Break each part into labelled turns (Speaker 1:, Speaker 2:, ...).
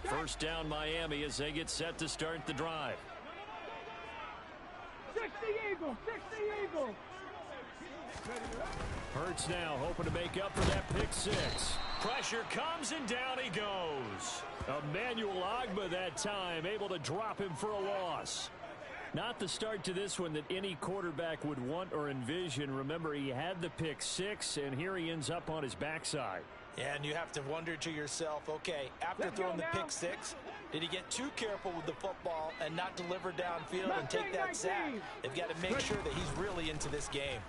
Speaker 1: First down Miami as they get set to start the drive.
Speaker 2: 60 Eagles, 60 Eagles.
Speaker 1: Hurts now hoping to make up for that pick six. Pressure comes and down he goes. Emmanuel Ogbah that time able to drop him for a loss. Not the start to this one that any quarterback would want or envision. Remember, he had the pick six, and here he ends up on his backside.
Speaker 3: Yeah, and you have to wonder to yourself, okay, after throwing the pick six, did he get too careful with the football and not deliver downfield and take that sack? They've got to make sure that he's really into this game.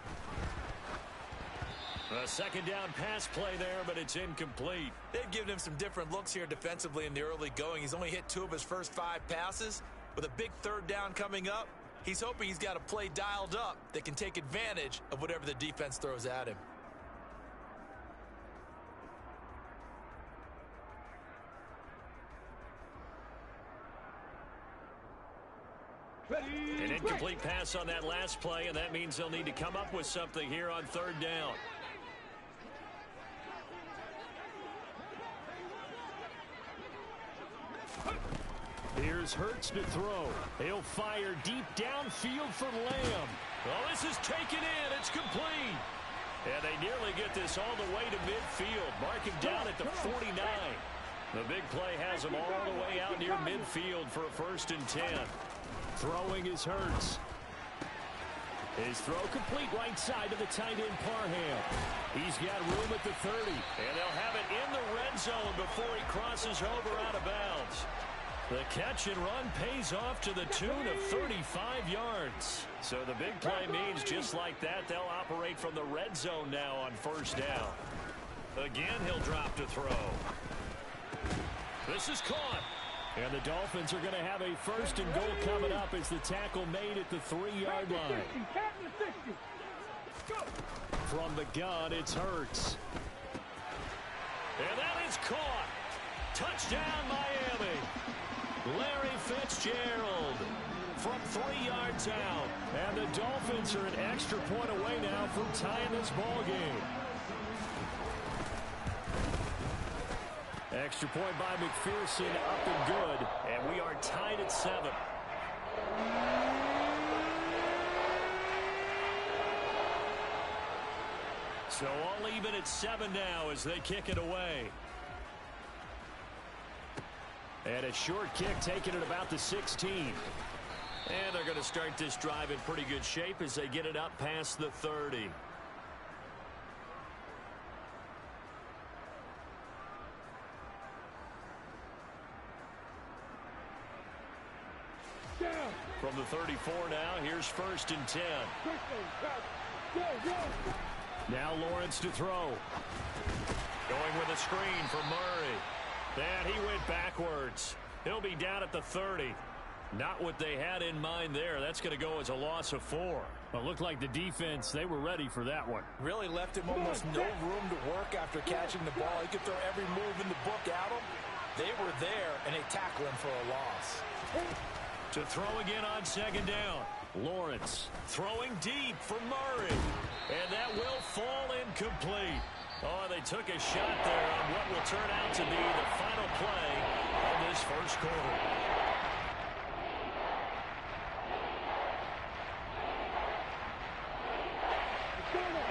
Speaker 1: A second down pass play there, but it's incomplete.
Speaker 3: They've given him some different looks here defensively in the early going. He's only hit 2 of his first 5 passes. With a big third down coming up, he's hoping he's got a play dialed up that can take advantage of whatever the defense throws at him.
Speaker 1: An incomplete pass on that last play, and that means they'll need to come up with something here on third down. Here's Hurts to throw. He'll fire deep downfield for Lamb. Well, this is taken in. It's complete. And they nearly get this all the way to midfield. Mark him down at the 49. The big play has him all the way out near midfield for a 1st and 10. Throwing is Hurts. His throw complete right side to the tight end Parham. He's got room at the 30. And they'll have it in the red zone before he crosses over out of bounds. The catch and run pays off to the tune of 35 yards. So the big play means just like that, they'll operate from the red zone now on 1st down. Again, he'll drop to throw. This is caught. And the Dolphins are going to have a 1st and goal coming up as the tackle made at the 3-yard line. From the gun, it's Hurts. And that is caught. Touchdown, Miami. Larry Fitzgerald from 3 yards out. And the Dolphins are an extra point away now from tying this ball game. Extra point by McPherson, up and good. And we are tied at 7. So all even at 7 now as they kick it away. And a short kick taken at about the 16. And they're going to start this drive in pretty good shape as they get it up past the 30. From the 34 now, here's 1st and 10. Now Lawrence to throw. Going with a screen for Murray. And he went backwards. He'll be down at the 30. Not what they had in mind there. That's going to go as a loss of 4. Well, it looked like the defense, they were ready for that one.
Speaker 3: Really left him almost no room to work after catching the ball. He could throw every move in the book at him. They were there, and they tackle him for a loss.
Speaker 1: To throw again on 2nd down. Lawrence throwing deep for Murray. And that will fall incomplete. Oh, they took a shot there on what will turn out to be the final play of this 1st quarter.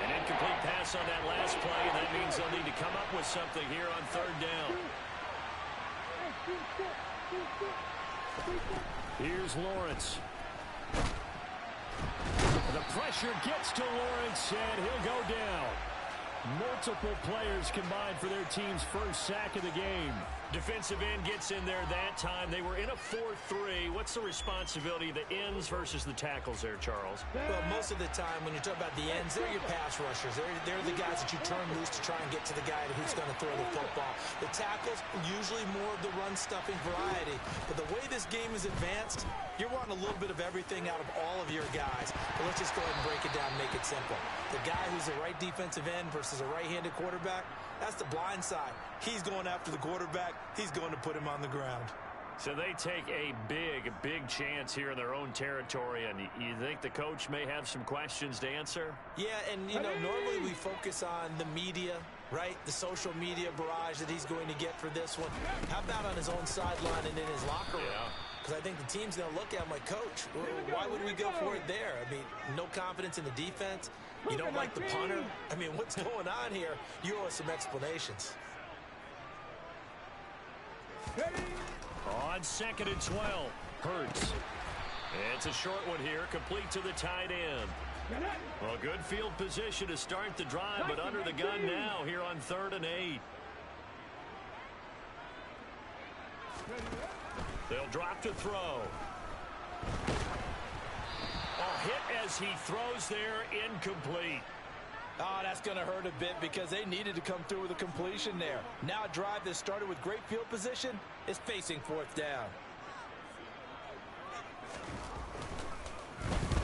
Speaker 1: An incomplete pass on that last play, and that means they'll need to come up with something here on 3rd down. Here's Lawrence. The pressure gets to Lawrence, and he'll go down. Multiple players combined for their team's 1st sack of the game. Defensive end gets in there that time. They were in a 4-3. What's the responsibility of the ends versus the tackles there, Charles?
Speaker 3: Well, most of the time when you talk about the ends, they're your pass rushers. They're the guys that you turn loose to try and get to the guy who's going to throw the football. The tackles, usually more of the run-stuffing variety. But the way this game is advanced, you're wanting a little bit of everything out of all of your guys. But let's just go ahead and break it down and make it simple. The guy who's the right defensive end versus a right-handed quarterback, that's the blind side. He's going after the quarterback. He's going to put him on the ground.
Speaker 1: So they take a big chance here in their own territory, and you think the coach may have some questions to answer?
Speaker 3: Yeah, and, you know, normally we focus on the media right? The social media barrage that he's going to get for this one. How about on his own sideline and in his locker room? Because I think the team's going to look at him like, Coach, why would we go for it there? I mean, no confidence in the defense. You don't like the punter. I mean, what's going on here? You owe us some explanations.
Speaker 1: On 2nd and 12, Hurts. It's a short one here, complete to the tight end. Well, good field position to start the drive, but under the gun now here on 3rd and 8. They'll drop to throw. Hit as he throws there, incomplete.
Speaker 3: Oh, that's going to hurt a bit because they needed to come through with a completion there. Now a drive that started with great field position is facing 4th down.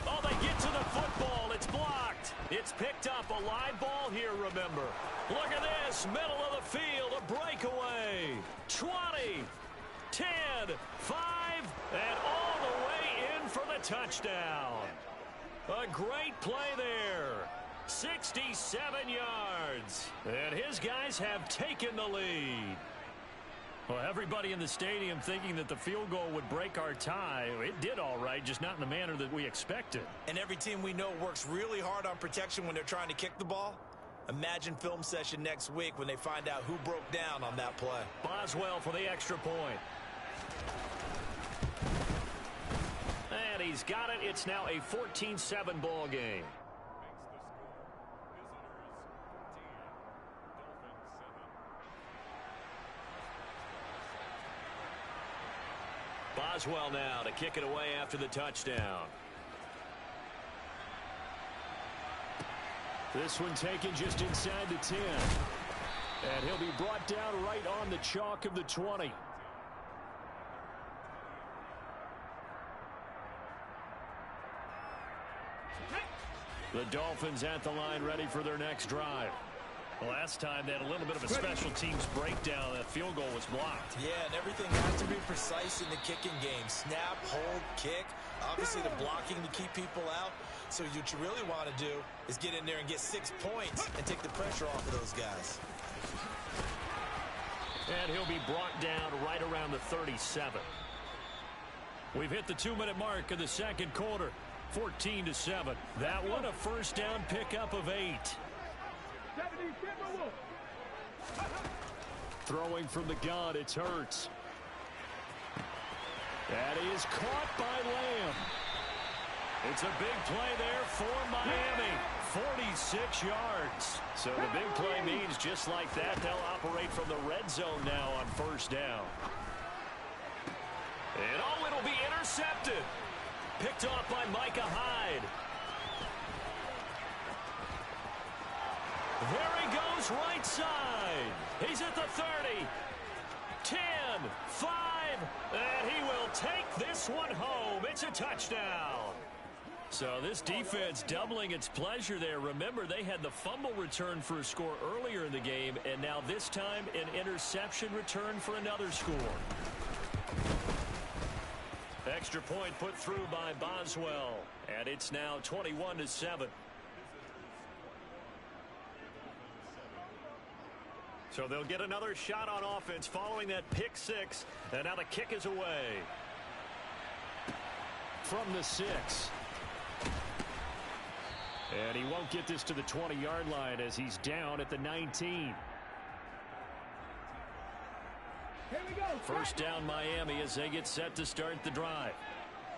Speaker 1: Oh, they get to the football. It's blocked. It's picked up. A live ball here, remember. Look at this. Middle of the field. A breakaway. 20, 10, 5, and all the way in for the touchdown. A great play there. 67 yards. And his guys have taken the lead. Well, everybody in the stadium thinking that the field goal would break our tie. It did all right, just not in the manner that we expected.
Speaker 3: And every team we know works really hard on protection when they're trying to kick the ball. Imagine film session next week when they find out who broke down on that play.
Speaker 1: Boswell for the extra point. And he's got it. It's now a 14-7 ball game. Boswell now to kick it away after the touchdown. This one taken just inside the 10. And he'll be brought down right on the chalk of the 20. The Dolphins at the line ready for their next drive. Last time they had a little bit of a special teams breakdown. That field goal was blocked.
Speaker 3: Yeah, and everything has to be precise in the kicking game. Snap, hold, kick. Obviously the blocking to keep people out. So what you really want to do is get in there and get 6 points and take the pressure off of those guys.
Speaker 1: And he'll be brought down right around the 37. We've hit the 2-minute mark of the second quarter. 14-7. That one a first down pickup of 8. Throwing from the gun, it's Hurts. That is caught by Lamb. It's a big play there for Miami. 46 yards. So the big play means just like that, they'll operate from the red zone now on first down. And oh, it'll be intercepted. Picked off by Micah Hyde. There he goes, right side. He's at the 30. 10, 5, and he will take this one home. It's a touchdown. So this defense doubling its pleasure there. Remember, they had the fumble return for a score earlier in the game, and now this time an interception return for another score. Extra point put through by Boswell, and it's now 21-7. So they'll get another shot on offense following that pick six, and now the kick is away. From the 6. And he won't get this to the 20-yard line as he's down at the 19.
Speaker 2: Here we go.
Speaker 1: First down Miami as they get set to start the drive.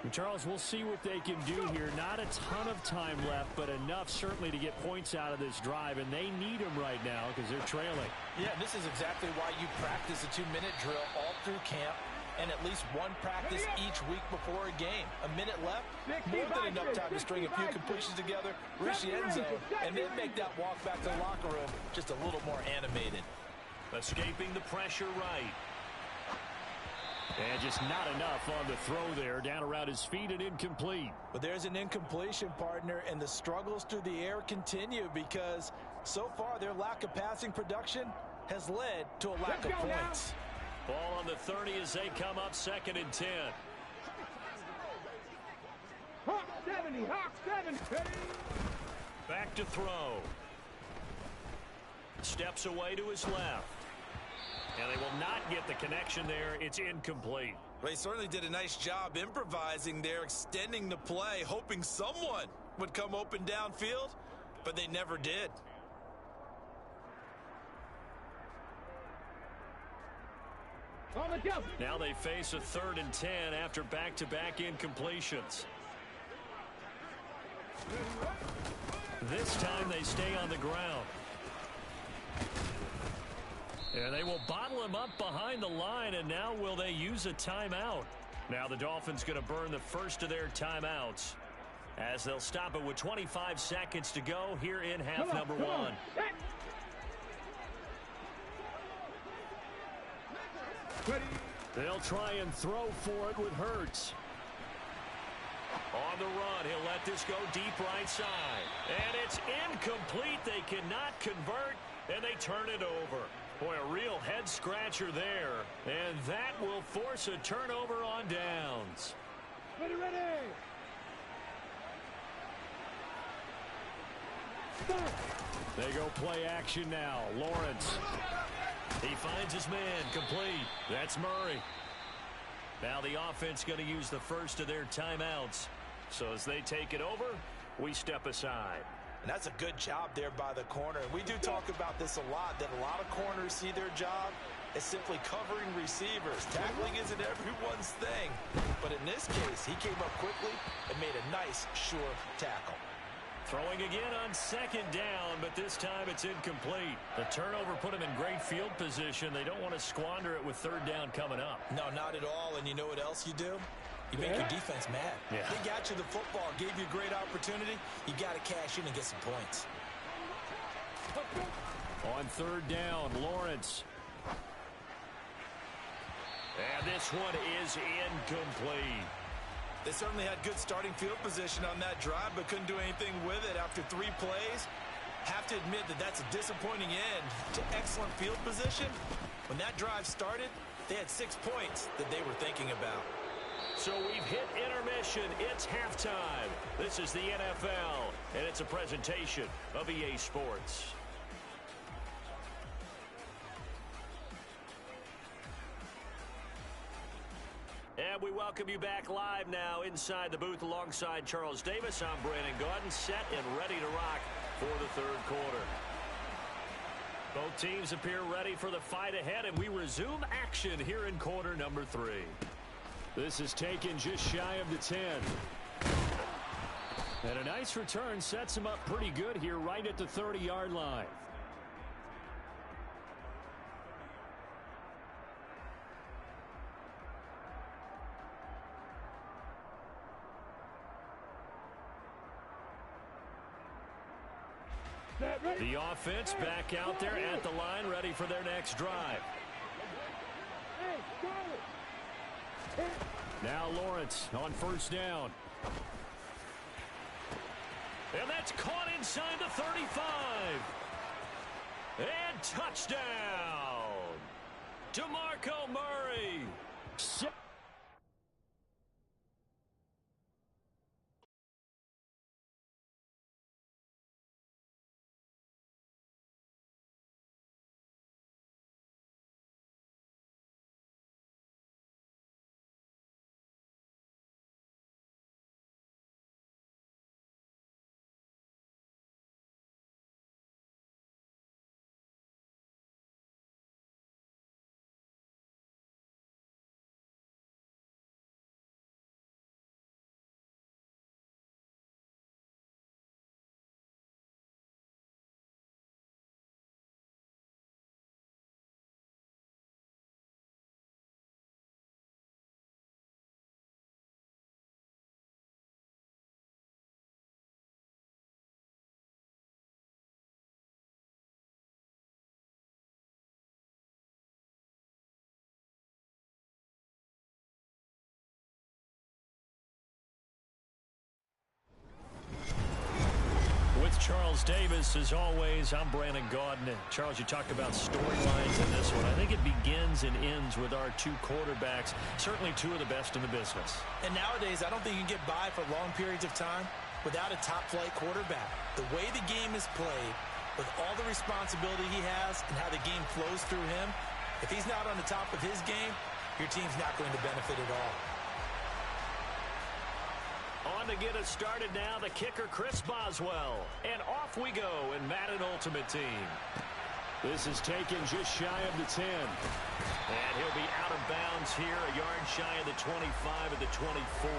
Speaker 1: And Charles, we'll see what they can do here. Not a ton of time left, but enough certainly to get points out of this drive, and they need them right now because they're trailing.
Speaker 3: Yeah, and this is exactly why you practice a 2-minute drill all through camp and at least one practice each week before a game. A minute left, more than enough time to string a few completions together, reach the end zone, and then make that walk back to the locker room just a little more animated.
Speaker 1: Escaping the pressure right. And just not enough on the throw there. Down around his feet and incomplete.
Speaker 3: But there's an incompletion, partner, and the struggles through the air continue because so far their lack of passing production has led to a lack of points.
Speaker 1: Ball on the 30 as they come up 2nd and 10.
Speaker 2: Hawk 70, Hawk 70.
Speaker 1: Back to throw. Steps away to his left. And they will not get the connection there. It's incomplete.
Speaker 3: Well, he certainly did a nice job improvising there, extending the play, hoping someone would come open downfield, but they never did.
Speaker 1: Now they face a 3rd and 10 after back-to-back incompletions. This time they stay on the ground. And they will bottle him up behind the line, and now will they use a timeout? Now the Dolphins going to burn the first of their timeouts as they'll stop it with 25 seconds to go here in half number 1. They'll try and throw for it with Hurts. On the run, he'll let this go deep right side. And it's incomplete. They cannot convert, and they turn it over. Boy, a real head-scratcher there. And that will force a turnover on downs.
Speaker 2: Ready.
Speaker 1: They go play action now. Lawrence. He finds his man. Complete. That's Murray. Now the offense going to use the first of their timeouts. So as they take it over, we step aside.
Speaker 3: And that's a good job there by the corner. And we do talk about this a lot, that a lot of corners see their job as simply covering receivers. Tackling isn't everyone's thing. But in this case, he came up quickly and made a nice, sure tackle.
Speaker 1: Throwing again on 2nd down, but this time it's incomplete. The turnover put him in great field position. They don't want to squander it with 3rd down coming up.
Speaker 3: No, not at all. And you know what else you do? You make your defense mad.
Speaker 1: Yeah.
Speaker 3: They got you the football, gave you a great opportunity. You got to cash in and get some points.
Speaker 1: On 3rd down, Lawrence. And this one is incomplete.
Speaker 3: They certainly had good starting field position on that drive, but couldn't do anything with it after 3 plays. Have to admit that that's a disappointing end to excellent field position. When that drive started, they had 6 points that they were thinking about.
Speaker 1: So we've hit intermission. It's halftime. This is the NFL, and it's a presentation of EA Sports. And we welcome you back live now inside the booth alongside Charles Davis. I'm Brandon Gaudin, set and ready to rock for the 3rd quarter. Both teams appear ready for the fight ahead, and we resume action here in quarter number 3. This is taken just shy of the 10. And a nice return sets him up pretty good here right at the 30-yard line. The offense back out there at the line, ready for their next drive. Now Lawrence on 1st down. And that's caught inside the 35. And touchdown. DeMarco Murray. With Charles Davis, as always, I'm Brandon Gaudin. Charles, you talked about storylines in this one. I think it begins and ends with our 2 quarterbacks, certainly 2 of the best in the business.
Speaker 3: And nowadays, I don't think you can get by for long periods of time without a top-flight quarterback. The way the game is played, with all the responsibility he has and how the game flows through him, if he's not on the top of his game, your team's not going to benefit at all.
Speaker 1: On to get us started now, the kicker, Chris Boswell. And off we go in Madden Ultimate Team. This is taken just shy of the 10. And he'll be out of bounds here, a yard shy of the 25 at the 24.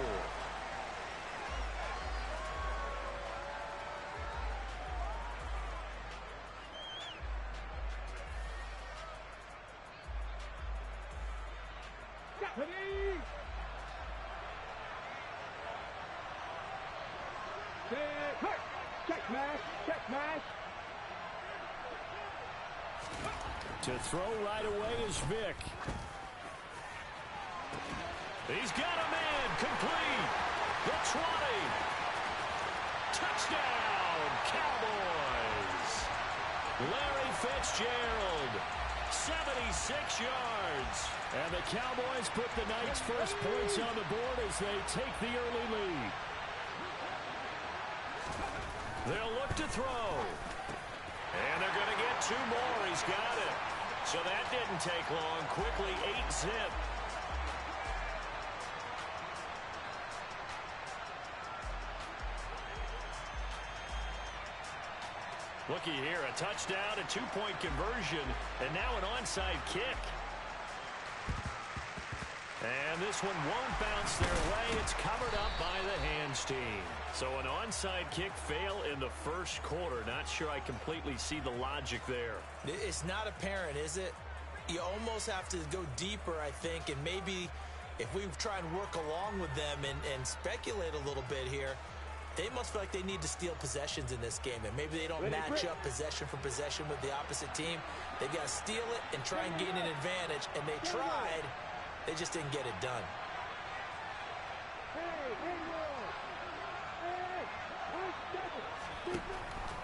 Speaker 1: To throw right away is Vick. He's got a man, complete. The 20. Touchdown, Cowboys. Larry Fitzgerald, 76 yards. And the Cowboys put the Knights' first points on the board as they take the early lead. They'll look to throw. And they're going to get two more. He's got it. So that didn't take long. Quickly, 8-zip. Looky here, a touchdown, a two-point conversion, and now an onside kick. And this one won't bounce their way. It's covered up by the hands team. So an onside kick fail in the first quarter. Not sure I completely see the logic there.
Speaker 3: It's not apparent, is it? You almost have to go deeper, I think, and maybe if we try and work along with them and speculate a little bit here, they must feel like they need to steal possessions in this game, and maybe they don't match up possession for possession with the opposite team. They've got to steal it and try and gain an advantage, and they tried. They just didn't get it done.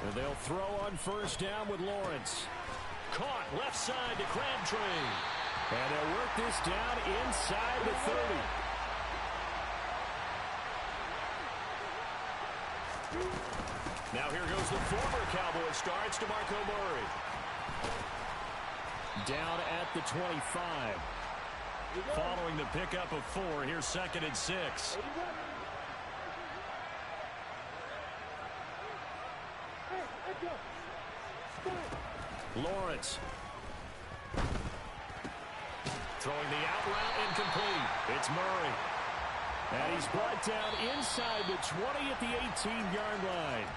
Speaker 1: And they'll throw on first down with Lawrence. Caught left side to Crabtree. And they'll work this down inside the 30. Now here goes the former Cowboy star. It's DeMarco Murray. Down at the 25. Following the pickup of 4, here's 2nd and 6. Lawrence. Throwing the out route incomplete. It's Murray. And he's brought down inside the 20 at the 18-yard line.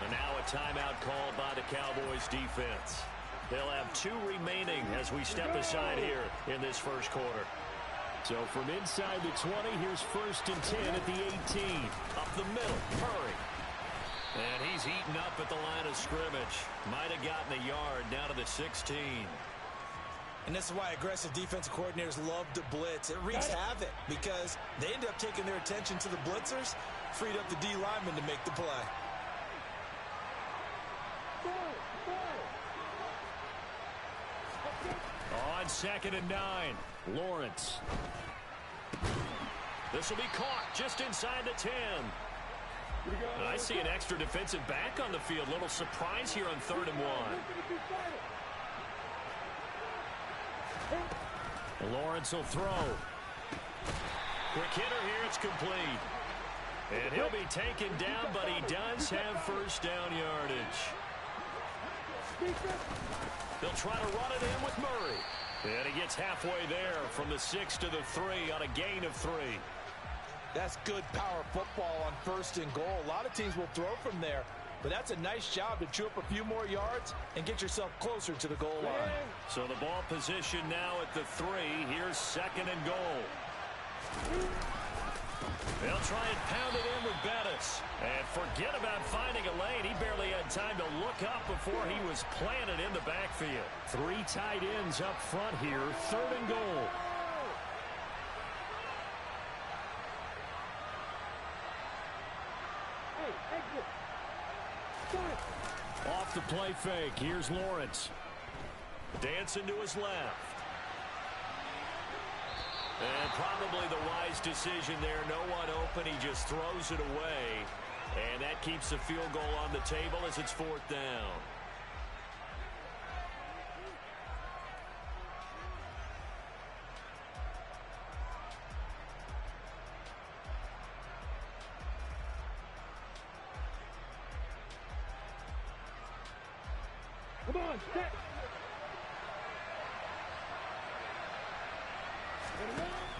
Speaker 1: And now a timeout called by the Cowboys defense. They'll have 2 remaining as we step aside here in this first quarter. So from inside the 20, here's 1st and 10 at the 18. Up the middle, Murray. And he's eaten up at the line of scrimmage. Might have gotten a yard down to the 16.
Speaker 3: And this is why aggressive defensive coordinators love to blitz. It wreaks havoc because they end up taking their attention to the blitzers, freed up the D lineman to make the play.
Speaker 1: On 2nd and 9, Lawrence. This will be caught just inside the 10. I see an extra defensive back on the field. Little surprise here on 3rd and 1. Lawrence will throw. Quick hitter here. It's complete. And he'll be taken down, but he does have first down yardage. They'll try to run it in with Murray. And he gets halfway there from the 6 to the 3 on a gain of 3.
Speaker 3: That's good power football on 1st and goal. A lot of teams will throw from there, but that's a nice job to chew up a few more yards and get yourself closer to the goal line.
Speaker 1: So the ball position now at the 3. Here's 2nd and goal. They'll try and pound it in with Bettis. And forget about finding a lane. He barely had time to look up before he was planted in the backfield. 3 tight ends up front here. 3rd and goal. Off the play fake. Here's Lawrence. Dancing to his left. And probably the wise decision there. No one open. He just throws it away. And that keeps the field goal on the table as it's 4th down.
Speaker 2: on, set.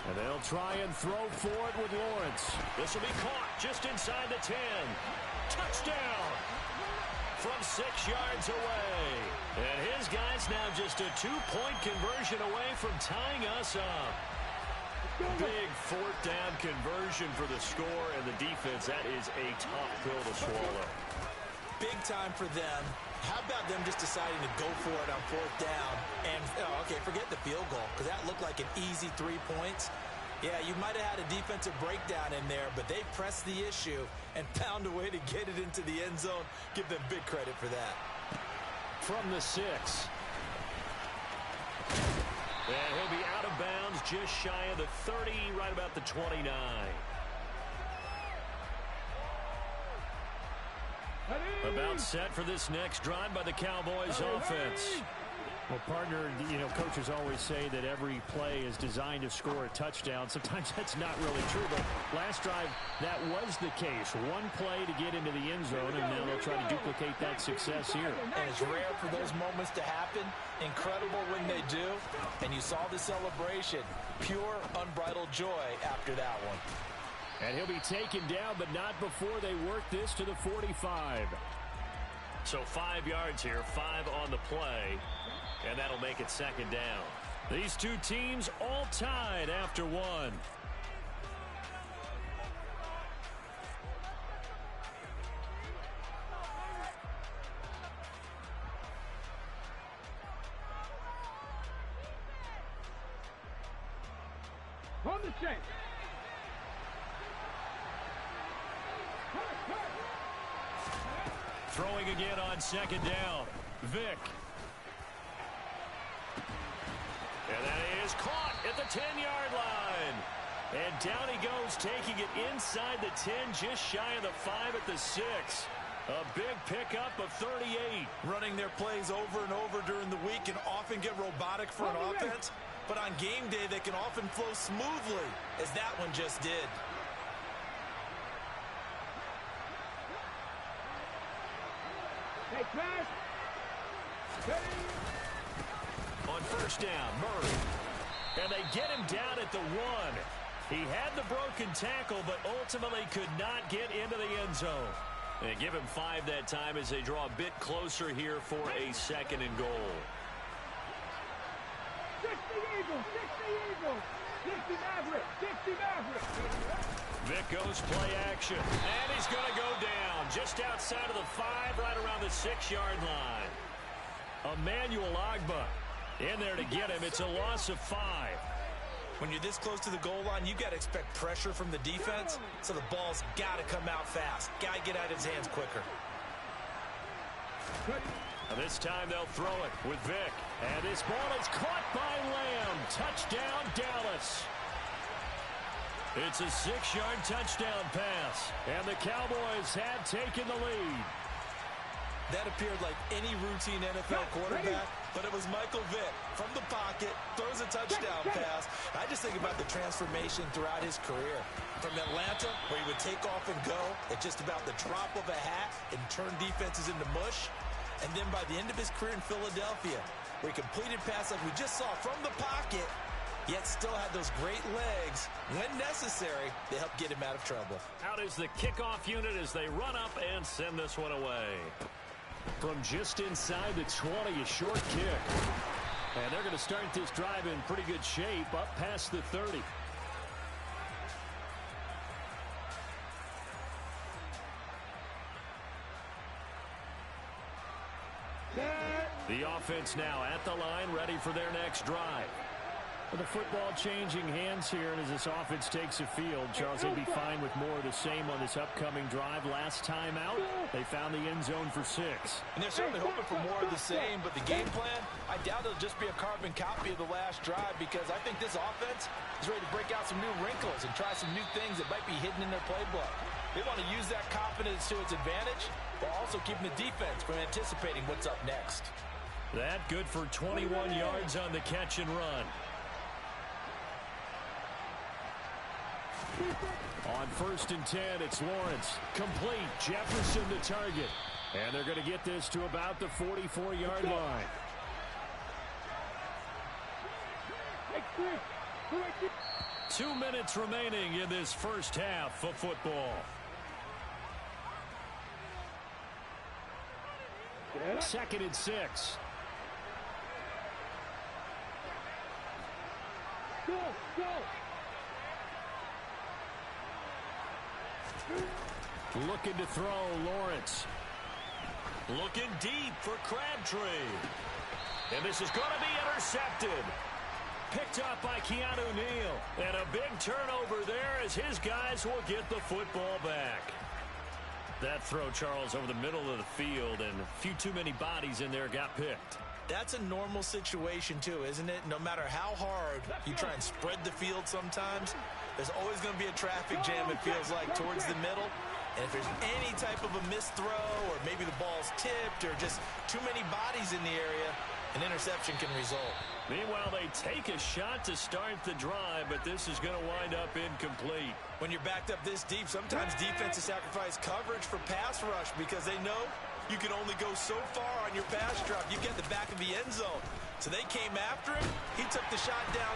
Speaker 1: And they'll try and throw for it with Lawrence. This will be caught just inside the 10. Touchdown from 6 yards away. And his guy's now just a 2-point conversion away from tying us up. Big 4th down conversion for the score, and the defense, that is a tough pill to swallow.
Speaker 3: Big time for them. How about them just deciding to go for it on 4th down? And, okay, forget the field goal, because that looked like an easy 3 points. Yeah, you might have had a defensive breakdown in there, but they pressed the issue and found a way to get it into the end zone. Give them big credit for that.
Speaker 1: From the 6. And he'll be out of bounds just shy of the 30, right about the 29. About set for this next drive by the Cowboys offense. Well, partner, coaches always say that every play is designed to score a touchdown. Sometimes that's not really true, but last drive, that was the case. One play to get into the end zone, and now they'll try to duplicate that success here.
Speaker 3: And it's rare for those moments to happen. Incredible when they do. And you saw the celebration. Pure, unbridled joy after that one.
Speaker 1: And he'll be taken down, but not before they work this to the 45. So 5 yards here, 5 on the play. And that'll make it 2nd down. These two teams all tied after 1.
Speaker 2: On the check.
Speaker 1: Throwing again on 2nd down. Vick. And that is caught at the 10-yard line. And down he goes, taking it inside the 10, just shy of the 5 at the 6. A big pickup of 38.
Speaker 3: Running their plays over and over during the week can often get robotic for an offense. But on game day, they can often flow smoothly, as that one just did.
Speaker 2: Hey, pass.
Speaker 1: On 1st down, Murray. And they get him down at the 1. He had the broken tackle, but ultimately could not get into the end zone. And give him 5 that time as they draw a bit closer here for a 2nd and goal.
Speaker 2: 60 Eagles, 60 Eagles, 60 Maverick, 60 Maverick.
Speaker 1: Vick goes play action, and he's going to go down just outside of the 5, right around the 6-yard line. Emmanuel Ogbah in there to get him. It's a loss of 5.
Speaker 3: When you're this close to the goal line, you got to expect pressure from the defense, so the ball's got to come out fast. Got to get out of his hands quicker.
Speaker 1: And this time they'll throw it with Vick. And this ball is caught by Lamb. Touchdown, Dallas. It's a 6-yard touchdown pass. And the Cowboys have taken the lead.
Speaker 3: That appeared like any routine NFL quarterback, but it was Michael Vick from the pocket, throws a touchdown pass. I just think about the transformation throughout his career. From Atlanta, where he would take off and go at just about the drop of a hat and turn defenses into mush. And then by the end of his career in Philadelphia, where he completed passes like we just saw from the pocket, yet still had those great legs. When necessary, they help get him out of trouble.
Speaker 1: Out is the kickoff unit as they run up and send this one away. From just inside the 20, a short kick. And they're going to start this drive in pretty good shape, up past the 30. The offense now at the line, ready for their next drive. With the football changing hands here, and as this offense takes the field, Charles, they'd be fine with more of the same on this upcoming drive. Last time out, they found the end zone for 6.
Speaker 3: And they're certainly hoping for more of the same, but the game plan, I doubt it'll just be a carbon copy of the last drive, because I think this offense is ready to break out some new wrinkles and try some new things that might be hidden in their playbook. They want to use that confidence to its advantage, while also keeping the defense from anticipating what's up next.
Speaker 1: That good for 21 yards on the catch and run. On 1st and 10, it's Lawrence. Complete. Jefferson the target. And they're going to get this to about the 44-yard line.
Speaker 2: Extra.
Speaker 1: 2 minutes remaining in this first half of football. Second and 6.
Speaker 2: Go, go.
Speaker 1: Looking to throw, Lawrence.
Speaker 3: Looking deep for Crabtree.
Speaker 1: And this is going to be intercepted. Picked up by Keanu Neal. And a big turnover there as his guys will get the football back. That throw, Charles, over the middle of the field, and a few too many bodies in there got picked.
Speaker 3: That's a normal situation, too, isn't it? No matter how hard you try and spread the field sometimes, there's always going to be a traffic jam, it feels like, towards the middle. And if there's any type of a missed throw, or maybe the ball's tipped, or just too many bodies in the area, an interception can result.
Speaker 1: Meanwhile, they take a shot to start the drive, but this is going to wind up incomplete.
Speaker 3: When you're backed up this deep, sometimes defenses sacrifice coverage for pass rush because they know you can only go so far on your pass drop. You get the back of the end zone. So they came after him. He took the shot down.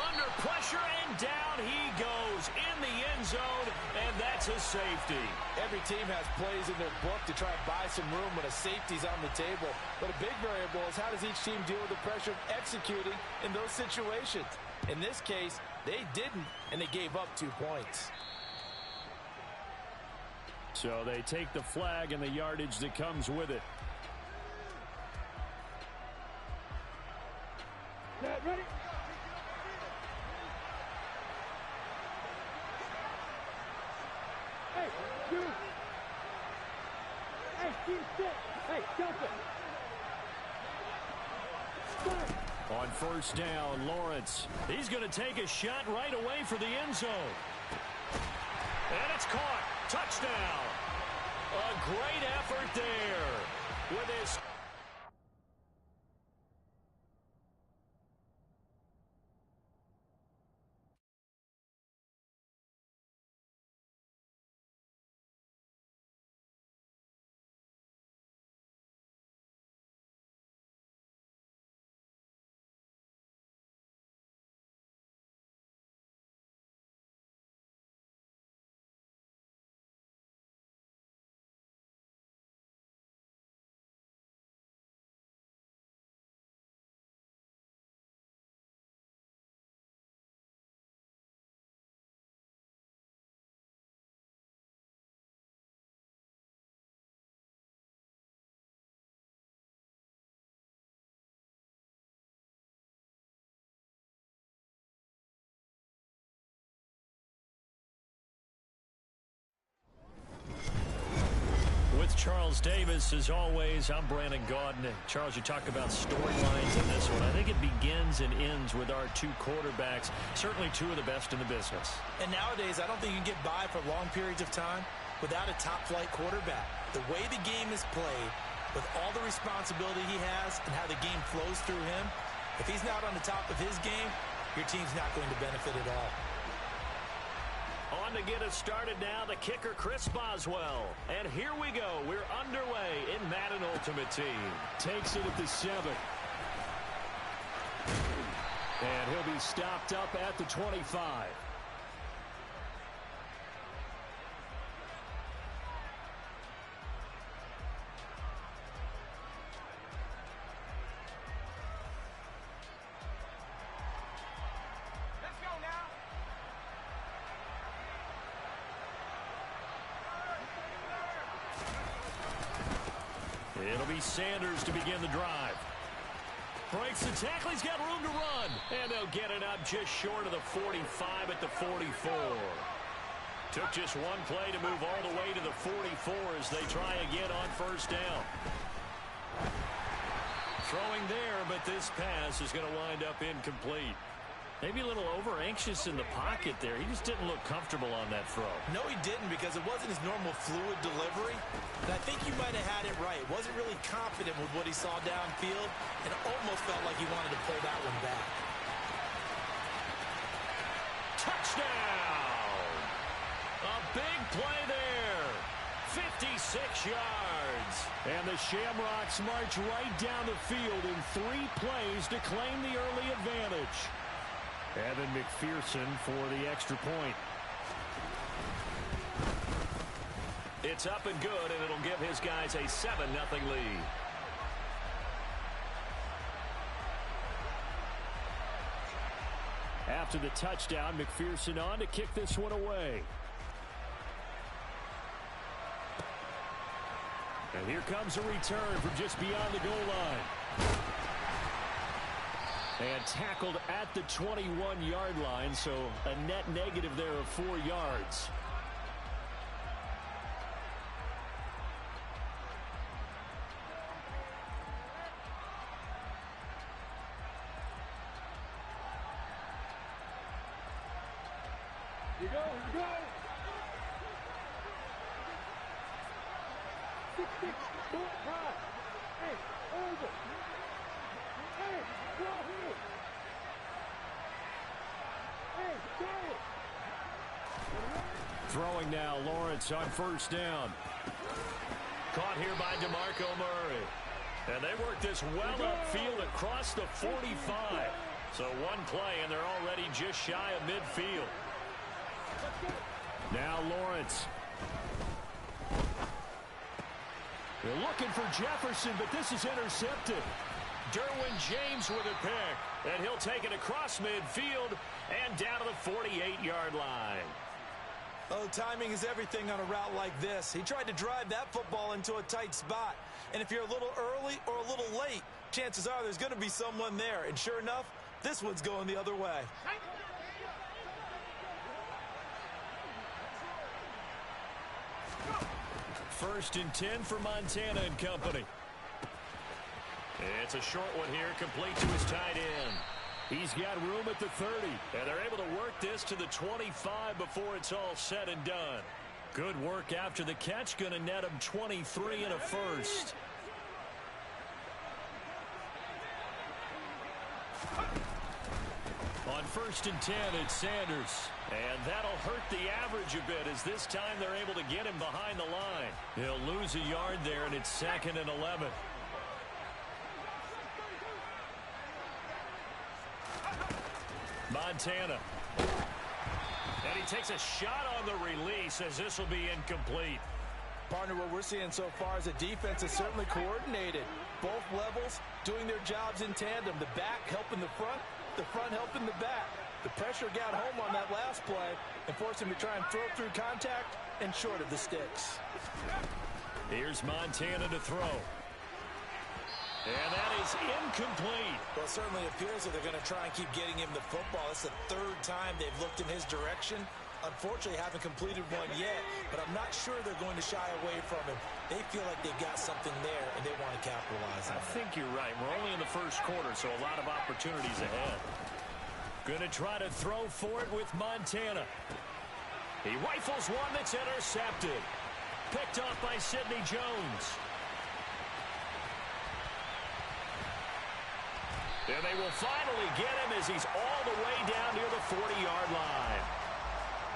Speaker 1: Under pressure, and down he goes in the end zone, and that's a safety.
Speaker 4: Every team has plays in their book to try and buy some room when a safety's on the table. But a big variable is how does each team deal with the pressure of executing in those situations. In this case, they didn't, and they gave up 2 points.
Speaker 1: So they take the flag and the yardage that comes with it.
Speaker 2: Set, ready? Hey, you. Hey, team sit. Hey, Delta.
Speaker 1: On first down, Lawrence. He's going to take a shot right away for the end zone. And it's caught. Touchdown. A great effort there with his... Charles Davis, as always, I'm Brandon Gaudin. Charles, you talk about storylines in this one. I think it begins and ends with our two quarterbacks, certainly two of the best in the business.
Speaker 3: And nowadays, I don't think you can get by for long periods of time without a top-flight quarterback. The way the game is played, with all the responsibility he has and how the game flows through him, if he's not on the top of his game, your team's not going to benefit at all.
Speaker 1: On to get us started now, the kicker, Chris Boswell. And here we go. We're underway in Madden Ultimate Team. Takes it at the 7. And he'll be stopped up at the 25. It'll be Sanders to begin the drive. Breaks the tackle. He's got room to run. And they'll get it up just short of the 45 at the 44. Took just one play to move all the way to the 44 as they try again on first down. Throwing there, but this pass is going to wind up incomplete. Maybe a little over-anxious in the pocket there. He just didn't look comfortable on that throw.
Speaker 3: No, he didn't, because it wasn't his normal fluid delivery. And I think you might have had it right. Wasn't really confident with what he saw downfield, and almost felt like he wanted to pull that one back. Touchdown! A big play there
Speaker 1: 56 yards. And the Shamrocks march right down the field in 3 plays to claim the early advantage. Evan McPherson for the extra point. It's up and good, and it'll give his guys a 7-0 lead. After the touchdown, McPherson on to kick this one away. And here comes a return from just beyond the goal line. And tackled at the 21-yard line, so a net negative there of 4 yards.
Speaker 2: You go, you go. 6, 6, 4, 5. Hey, over. Hey, go ahead. Hey, go.
Speaker 1: Throwing now, Lawrence on first down. Caught here by DeMarco Murray. And they work this well upfield across the 45. So one play, and they're already just shy of midfield. Now Lawrence. They're looking for Jefferson, but this is intercepted. Derwin James with a pick, and he'll take it across midfield and down to the 48-yard line.
Speaker 3: Oh, timing is everything on a route like this. He tried to drive that football into a tight spot. And if you're a little early or a little late, chances are there's going to be someone there. And sure enough, this one's going the other way.
Speaker 1: First and 10 for Montana and company. It's a short one here, complete to his tight end. He's got room at the 30, and they're able to work this to the 25 before it's all said and done. Good work after the catch, going to net him 23 and a first. On first and 10, it's Sanders. And that'll hurt the average a bit as this time they're able to get him behind the line. He'll lose a yard there, and it's 2nd and 11. Montana. And he takes a shot on the release as this will be incomplete.
Speaker 3: Partner, what we're seeing so far is the defense is certainly coordinated. Both levels doing their jobs in tandem. The back helping the front helping the back. The pressure got home on that last play and forced him to try and throw through contact and short of the sticks.
Speaker 1: Here's Montana to throw. And that is incomplete.
Speaker 3: Well, it certainly appears that they're going to try and keep getting him the football. It's the 3rd time they've looked in his direction. Unfortunately, haven't completed one yet, but I'm not sure they're going to shy away from him. They feel like they've got something there, and they want to capitalize on it.
Speaker 1: I think you're right. We're only in the first quarter, so a lot of opportunities ahead. Going to try to throw for it with Montana. He rifles one that's intercepted. Picked off by Sidney Jones. And they will finally get him as he's all the way down near the 40-yard line.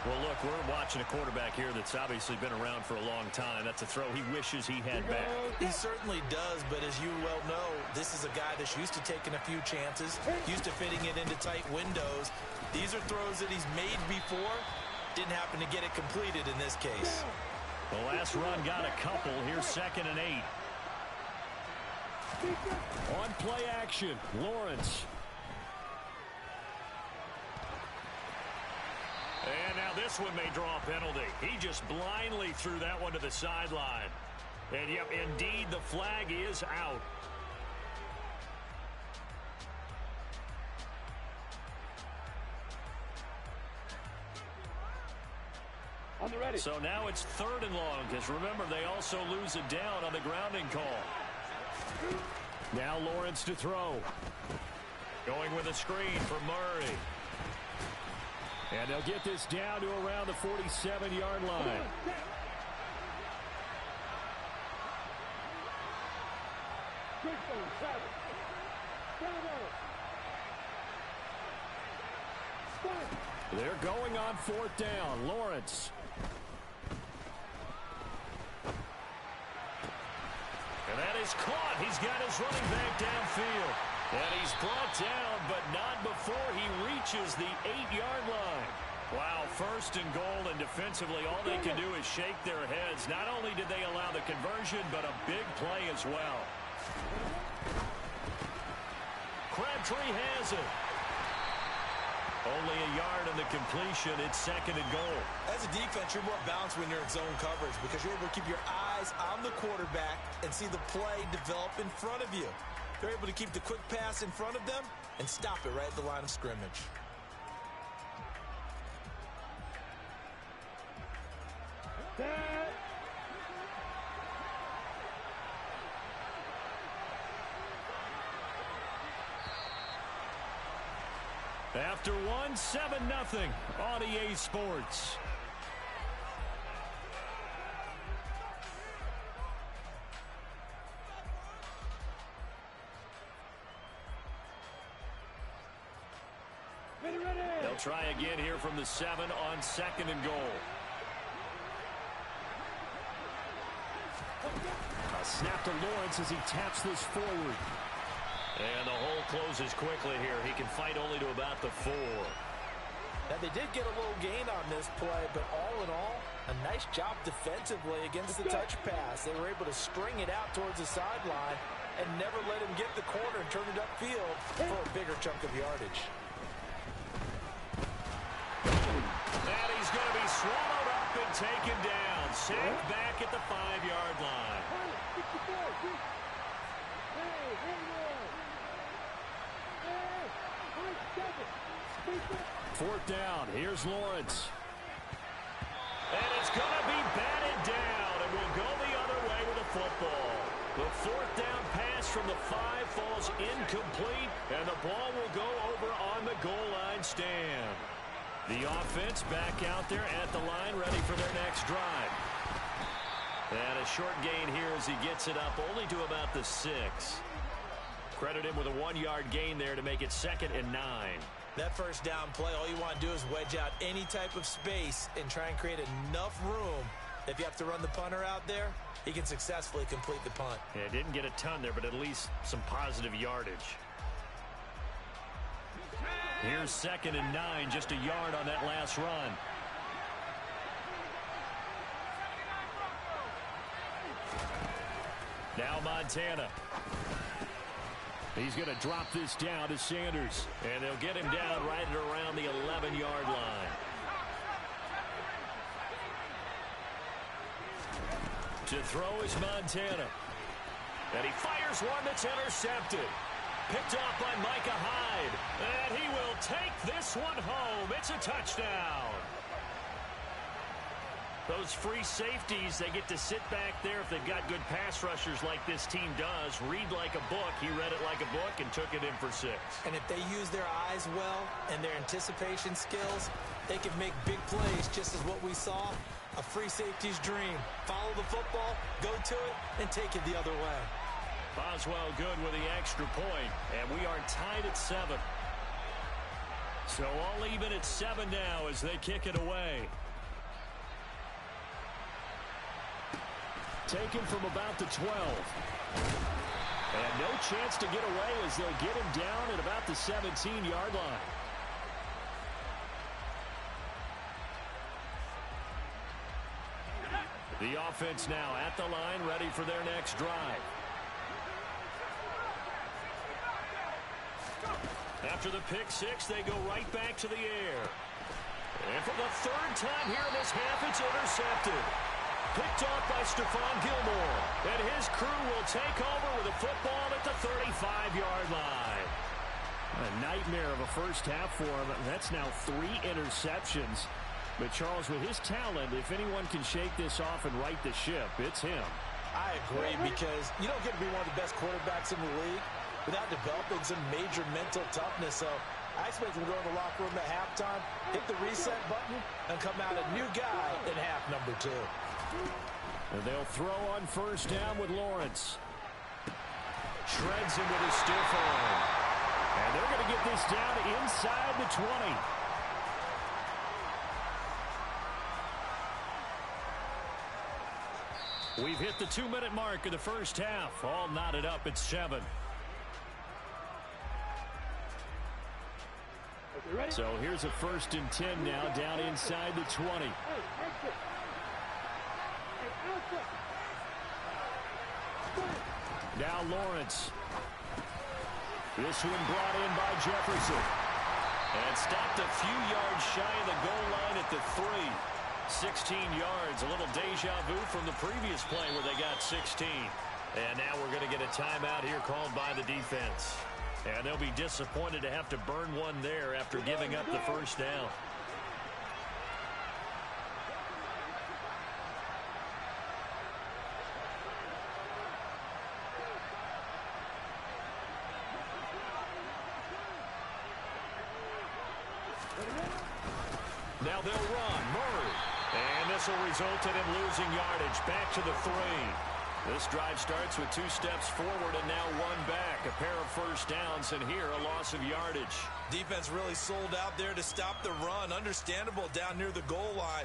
Speaker 1: Well, look, we're watching a quarterback here that's obviously been around for a long time. That's a throw he wishes he had back.
Speaker 3: He certainly does, but as you well know, this is a guy that's used to taking a few chances, used to fitting it into tight windows. These are throws that he's made before. Didn't happen to get it completed in this case.
Speaker 1: The last run got a couple. Here's 2nd and 8. On play action, Lawrence. And now this one may draw a penalty. He just blindly threw that one to the sideline. And yep, indeed, the flag is out.
Speaker 2: On the ready.
Speaker 1: So now it's 3rd and long, because remember, they also lose it down on the grounding call. Now Lawrence to throw. Going with a screen for Murray. And they'll get this down to around the 47-yard line. They're going on 4th down. Lawrence. And that is caught. He's got his running back downfield. And he's brought down, but not before he reaches the 8-yard line. Wow, first and goal, and defensively all they can do is shake their heads. Not only did they allow the conversion, but a big play as well. Crabtree has it. Only a yard on the completion. It's second and goal.
Speaker 3: As a defense, you're more balanced when you're in zone coverage because you're able to keep your eyes on the quarterback and see the play develop in front of you. They're able to keep the quick pass in front of them and stop it right at the line of scrimmage.
Speaker 1: After one, 7-0 on EA Sports. They'll try again here from the 7 on second and goal. A snap to Lawrence as he taps this forward. And the hole closes quickly here. He can fight only to about the 4.
Speaker 3: Now, they did get a little gain on this play, but all in all, a nice job defensively against the touch pass. They were able to string it out towards the sideline and never let him get the corner and turn it upfield for a bigger chunk of yardage.
Speaker 1: And he's going to be swallowed up and taken down. Sacked back at the 5-yard line. Fourth down. Here's Lawrence. And it's going to be batted down, and we'll go the other way with the football. The fourth down pass from the 5 falls incomplete, and the ball will go over on the goal line stand. The offense back out there at the line, ready for their next drive. And a short gain here as he gets it up only to about the 6. Credit him with a 1-yard gain there to make it 2nd and 9.
Speaker 3: That first down play, all you want to do is wedge out any type of space and try and create enough room. If you have to run the punter out there, he can successfully complete the punt.
Speaker 1: Yeah, didn't get a ton there, but at least some positive yardage. Here's 2nd and 9, just a yard on that last run. Now Montana. He's going to drop this down to Sanders. And they'll get him down right at around the 11-yard line. To throw is Montana. And he fires one that's intercepted. Picked off by Micah Hyde. And he will take this one home. It's a touchdown. Those free safeties, they get to sit back there if they've got good pass rushers like this team does. Read like a book. He read it like a book and took it in for 6.
Speaker 3: And if they use their eyes well and their anticipation skills, they can make big plays just as what we saw. A free safety's dream. Follow the football, go to it, and take it the other way.
Speaker 1: Boswell good with the extra point, and we are tied at 7. So all even at 7 now as they kick it away. Taken from about the 12. And no chance to get away as they'll get him down at about the 17-yard line. The offense now at the line, ready for their next drive. After the pick 6, they go right back to the air. And for the 3rd time here in this half, it's intercepted. Picked off by Stephon Gilmore. And his crew will take over with a football at the 35-yard line. A nightmare of a first half for him. That's now 3 interceptions. But, Charles, with his talent, if anyone can shake this off and right the ship, it's him.
Speaker 3: I agree, because you don't get to be one of the best quarterbacks in the league without developing some major mental toughness. So I expect him to go in the locker room at halftime, hit the reset button, and come out a new guy in half number 2.
Speaker 1: And they'll throw on first down with Lawrence. Shreds him with a stiff arm. And they're going to get this down inside the 20. We've hit the 2-minute mark of the first half. All knotted up at 7. So here's a 1st and 10 now down inside the 20. Now Lawrence. This one brought in by Jefferson. And stopped a few yards shy of the goal line at the 3. 16 yards, a little deja vu from the previous play where they got 16. And now we're going to get a timeout here called by the defense. And they'll be disappointed to have to burn one there after giving up the first down. Now they'll run. Murray. And this will result in him losing yardage. Back to the 3. This drive starts with 2 steps forward and now 1 back. A pair of first downs, and here a loss of yardage.
Speaker 3: Defense really sold out there to stop the run. Understandable down near the goal line.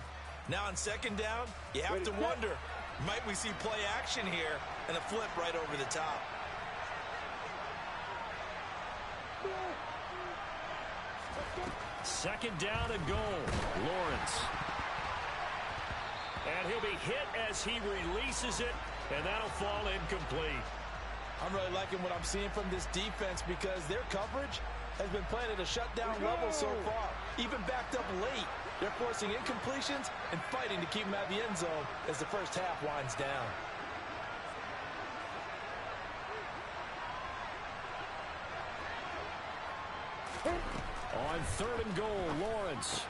Speaker 3: Now on 2nd down, you have to wonder, might we see play action here and a flip right over the top?
Speaker 1: Second down and goal. Lawrence. And he'll be hit as he releases it, and that'll fall incomplete.
Speaker 4: I'm really liking what I'm seeing from this defense because their coverage has been playing at a shutdown level so far. Even backed up late, they're forcing incompletions and fighting to keep them out of the end zone as the first half winds down.
Speaker 1: On 3rd and goal, Lawrence.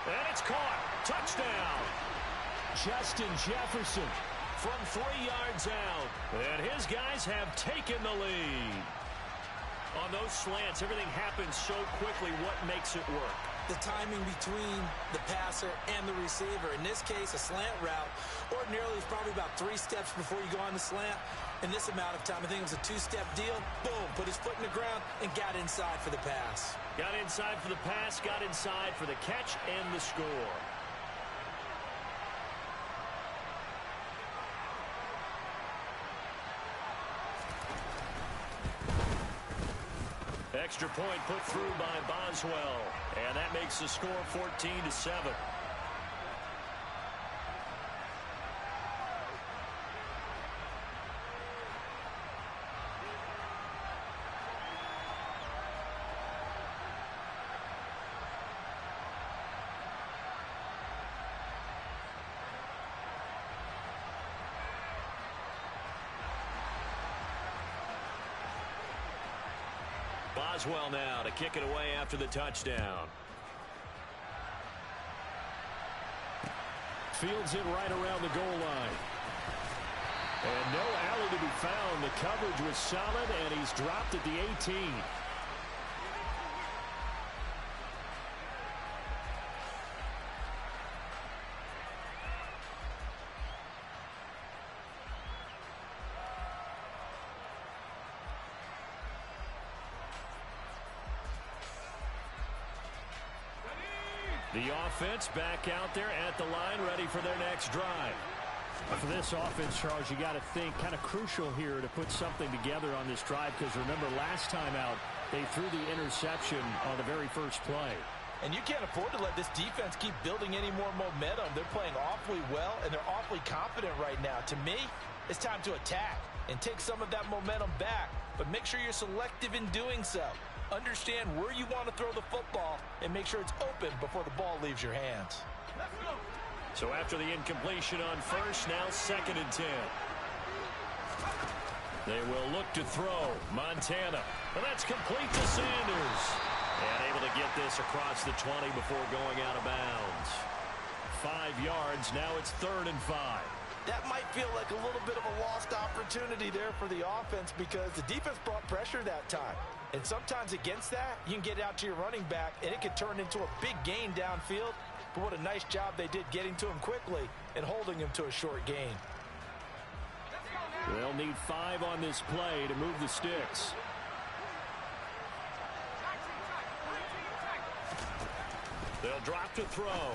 Speaker 1: And it's caught. Touchdown. Justin Jefferson from 3 yards out. And his guys have taken the lead. On those slants, everything happens so quickly. What makes it work?
Speaker 3: The timing between the passer and the receiver. In this case, a slant route. Ordinarily, it's probably about 3 steps before you go on the slant. In this amount of time, I think it was a 2-step deal. Boom, put his foot in the ground and got inside for the pass.
Speaker 1: Got inside for the pass, got inside for the catch and the score. Extra point put through by Boswell. And that makes the score 14-7. Boswell now to kick it away after the touchdown. Fields it right around the goal line. And no alley to be found. The coverage was solid, and he's dropped at the 18. The offense back out there at the line, ready for their next drive. For this offense, Charles, you got to think kind of crucial here to put something together on this drive, because remember last time out they threw the interception on the very first play.
Speaker 4: And you can't afford to let this defense keep building any more momentum. They're playing awfully well, and they're awfully confident right now. To me, it's time to attack and take some of that momentum back, but make sure you're selective in doing so. Understand where you want to throw the football and make sure it's open before the ball leaves your hands.
Speaker 1: So after the incompletion on first, now 2nd and 10. They will look to throw. Montana. And that's complete to Sanders. And able to get this across the 20 before going out of bounds. 5 yards. Now it's 3rd and 5.
Speaker 4: That might feel like a little bit of a lost opportunity there for the offense because the defense brought pressure that time. And sometimes against that, you can get out to your running back, and it could turn into a big gain downfield. But what a nice job they did getting to him quickly and holding him to a short gain.
Speaker 1: They'll need 5 on this play to move the sticks. They'll drop to throw.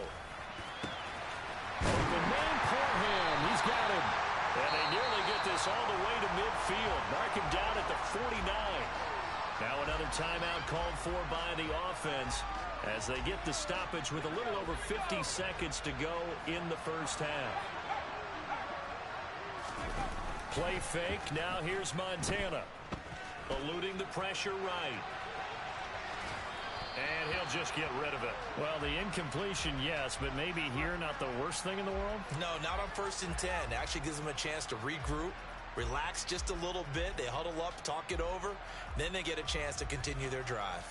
Speaker 1: The man Parham, he's got him. And they nearly get this all the way to midfield. Mark him down at the 49. Now another timeout called for by the offense as they get the stoppage with a little over 50 seconds to go in the first half. Play fake. Now here's Montana. Eluding the pressure right. And he'll just get rid of it. Well, the incompletion, yes, but maybe here not the worst thing in the world?
Speaker 3: No, not on 1st and 10. Actually gives them a chance to regroup, relax just a little bit. They huddle up, talk it over. Then they get a chance to continue their drive.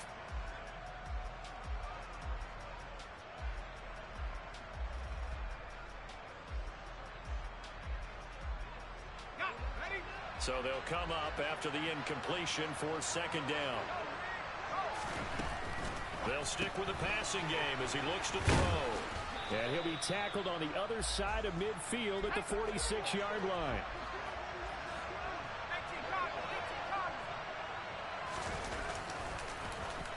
Speaker 1: So they'll come up after the incompletion for 2nd down. They'll stick with the passing game as he looks to throw. And he'll be tackled on the other side of midfield at the 46-yard line.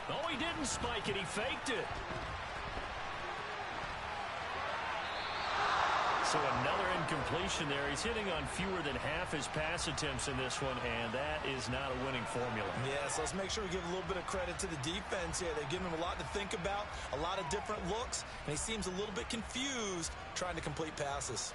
Speaker 1: Oh, he didn't spike it. He faked it. So another incompletion there. He's hitting on fewer than half his pass attempts in this one, and that is not a winning formula.
Speaker 3: Yes, let's make sure we give a little bit of credit to the defense here. They've given him a lot to think about, a lot of different looks, and he seems a little bit confused trying to complete passes.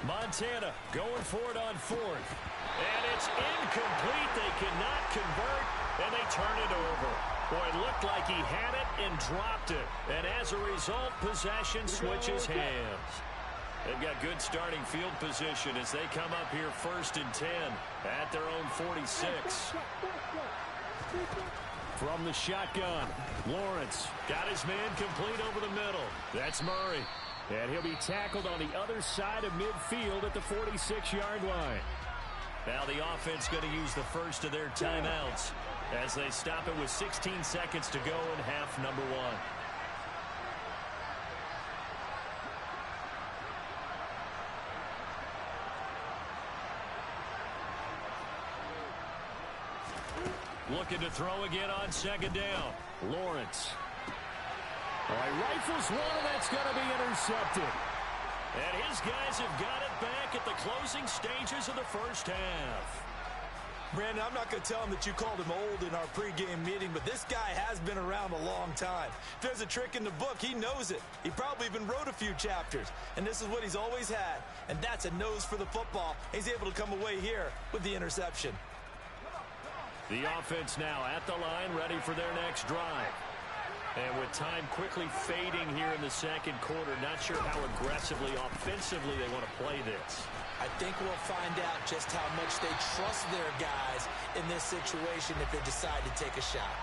Speaker 1: Montana going for it on 4th. And it's incomplete. They cannot convert, and they turn it over. Boy, it looked like he had it and dropped it. And as a result, possession switches hands. They've got good starting field position as they come up here 1st and 10 at their own 46. From the shotgun, Lawrence got his man complete over the middle. That's Murray. And he'll be tackled on the other side of midfield at the 46-yard line. Now the offense going to use the first of their timeouts as they stop it with 16 seconds to go in half number 1. Looking to throw again on 2nd down. Lawrence. All right, rifles one, and that's going to be intercepted. And his guys have got it back at the closing stages of the first half.
Speaker 3: Brandon, I'm not going to tell him that you called him old in our pregame meeting, but this guy has been around a long time. If there's a trick in the book, he knows it. He probably even wrote a few chapters, and this is what he's always had, and that's a nose for the football. He's able to come away here with the interception.
Speaker 1: The offense now at the line, ready for their next drive. And with time quickly fading here in the 2nd quarter, not sure how aggressively, offensively they want to play this.
Speaker 3: I think we'll find out just how much they trust their guys in this situation if they decide to take a shot.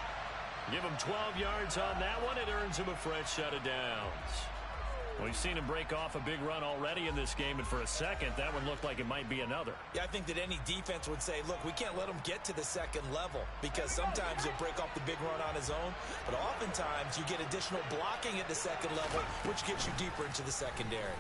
Speaker 1: Give them 12 yards on that one. It earns them a fresh set of downs. We've seen him break off a big run already in this game, and for a second, that one looked like it might be another.
Speaker 3: Yeah, I think that any defense would say, look, we can't let him get to the 2nd level because sometimes he'll break off the big run on his own, but oftentimes you get additional blocking at the 2nd level, which gets you deeper into the secondary.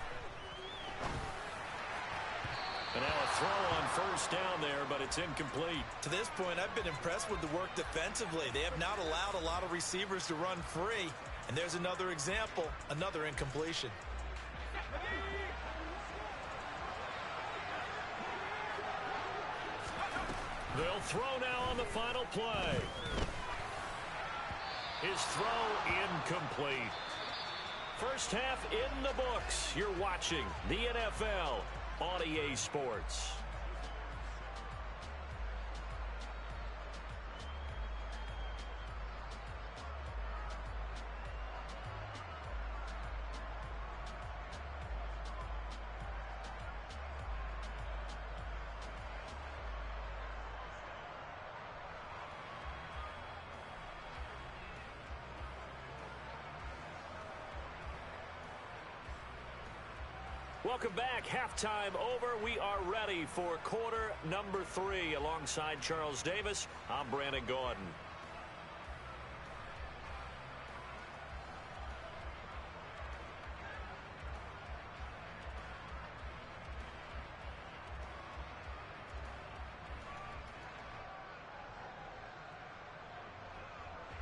Speaker 1: And now a throw on 1st down there, but it's incomplete.
Speaker 3: To this point, I've been impressed with the work defensively. They have not allowed a lot of receivers to run free. And there's another example, another incompletion.
Speaker 1: They'll throw now on the final play. His throw incomplete. First half in the books. You're watching the NFL on EA Sports. Welcome back. Halftime over. We are ready for quarter number 3. Alongside Charles Davis, I'm Brandon Gaudin.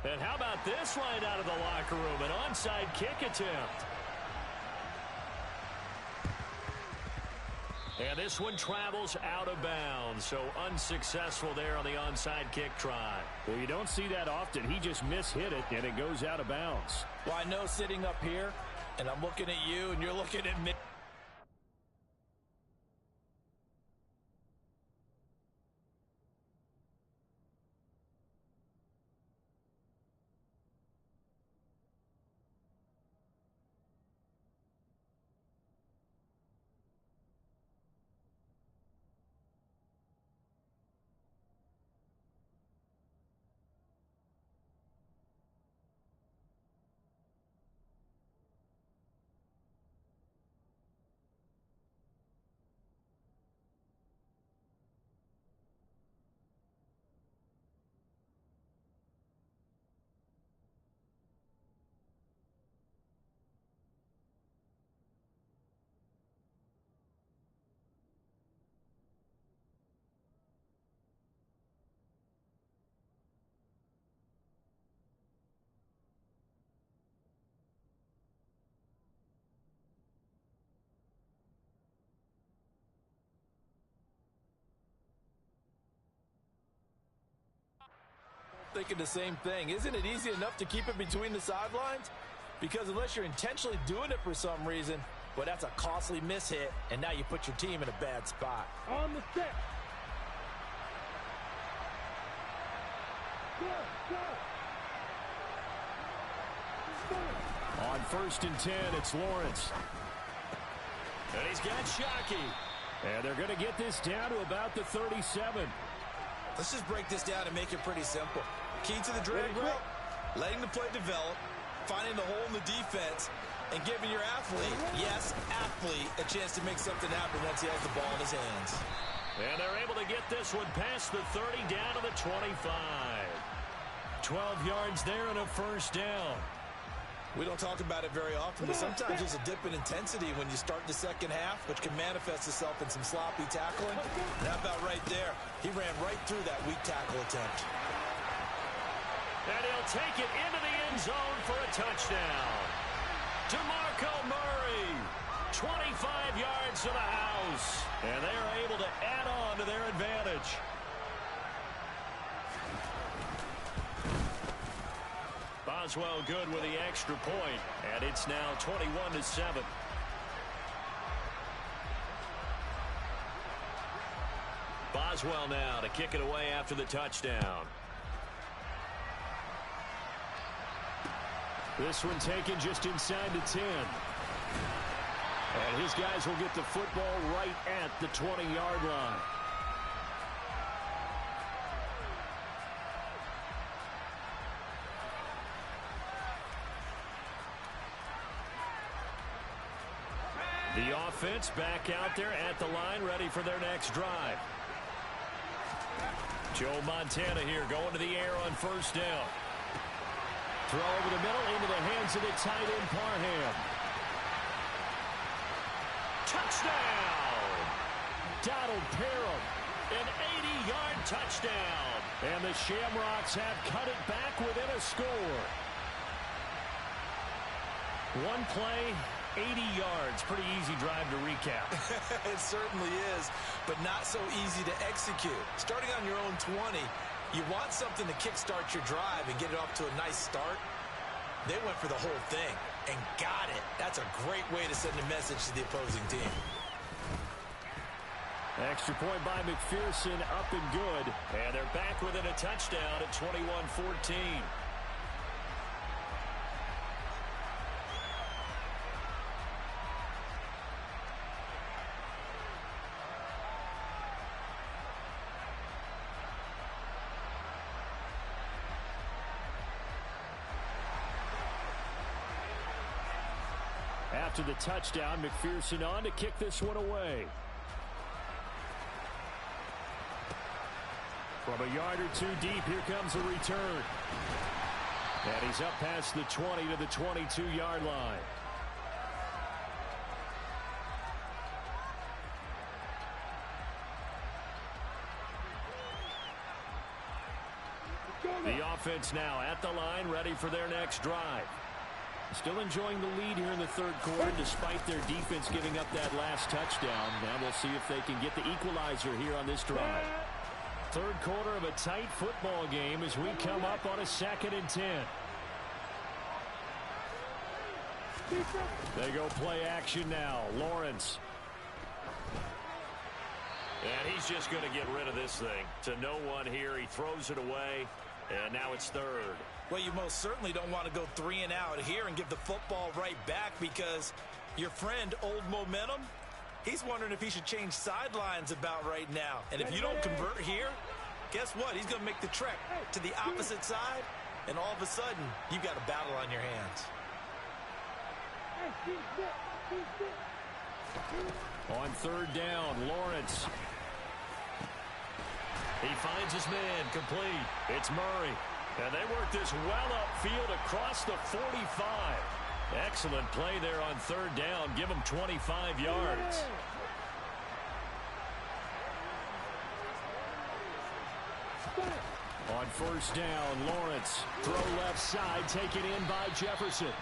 Speaker 1: And how about this line out of the locker room? An onside kick attempt. And this one travels out of bounds, so unsuccessful there on the onside kick try.
Speaker 5: Well, you don't see that often. He just mishit it, and it goes out of bounds.
Speaker 4: Well, I know sitting up here, and I'm looking at you, and you're looking at me. Thinking the same thing. Isn't it easy enough to keep it between the sidelines? Because unless you're intentionally doing it for some reason, well, that's a costly mishit, and now you put your team in a bad spot.
Speaker 2: On the step. Go, go.
Speaker 5: On 1st and 10, it's Lawrence.
Speaker 1: And he's got Shockey.
Speaker 5: And they're going to get this down to about the 37.
Speaker 3: Let's just break this down and make it pretty simple. Key to the drag route, letting the play develop, finding the hole in the defense, and giving your athlete, yes, athlete, a chance to make something happen once he has the ball in his hands.
Speaker 1: And they're able to get this one past the 30 down to the 25. 12 yards there and a first down.
Speaker 3: We don't talk about it very often, but sometimes there's a dip in intensity when you start the second half, which can manifest itself in some sloppy tackling. And how about right there? He ran right through that weak tackle attempt.
Speaker 1: And he'll take it into the end zone for a touchdown. DeMarco Murray, 25 yards to the house. And they are able to add on to their advantage. Boswell good with the extra point, and it's now 21-7. Boswell now to kick it away after the touchdown.
Speaker 5: This one taken just inside the 10. And his guys will get the football right at the 20-yard line. The offense back out there at the line, ready for their next drive. Joe Montana here going to the air on 1st down. Throw over the middle into the hands of the tight end, Parham.
Speaker 1: Touchdown! Donald Parham, an 80-yard touchdown.
Speaker 5: And the Shamrocks have cut it back within a score.
Speaker 1: One play, 80 yards. Pretty easy drive to recap.
Speaker 3: It certainly is, but not so easy to execute. Starting on your own 20, you want something to kickstart your drive and get it off to a nice start. They went for the whole thing and got it. That's a great way to send a message to the opposing team.
Speaker 5: Extra point by McPherson, up and good.
Speaker 1: And they're back within a touchdown at 21-14.
Speaker 5: After the touchdown, McPherson on to kick this one away. From a yard or two deep, here comes a return. And he's up past the 20 to the 22-yard line. The offense offense now at the line, ready for their next drive. Still enjoying the lead here in the third quarter, despite their defense giving up that last touchdown. Now we'll see if they can get the equalizer here on this drive. Third quarter of a tight football game as we come up on a 2nd and 10. They go play action now. Lawrence.
Speaker 1: And he's just going to get rid of this thing. To no one here. He throws it away. And now it's third.
Speaker 3: Well, you most certainly don't want to go 3 and out here and give the football right back, because your friend, Old Momentum, he's wondering if he should change sidelines about right now. And if you don't convert here, guess what? He's going to make the trek to the opposite side, and all of a sudden, you've got a battle on your hands.
Speaker 5: On third down, Lawrence.
Speaker 1: He finds his man, complete. It's Murray. And they work this well upfield across the 45. Excellent play there on third down. Give him 25 yards.
Speaker 5: On first down, Lawrence. Throw left side, taken in by Jefferson.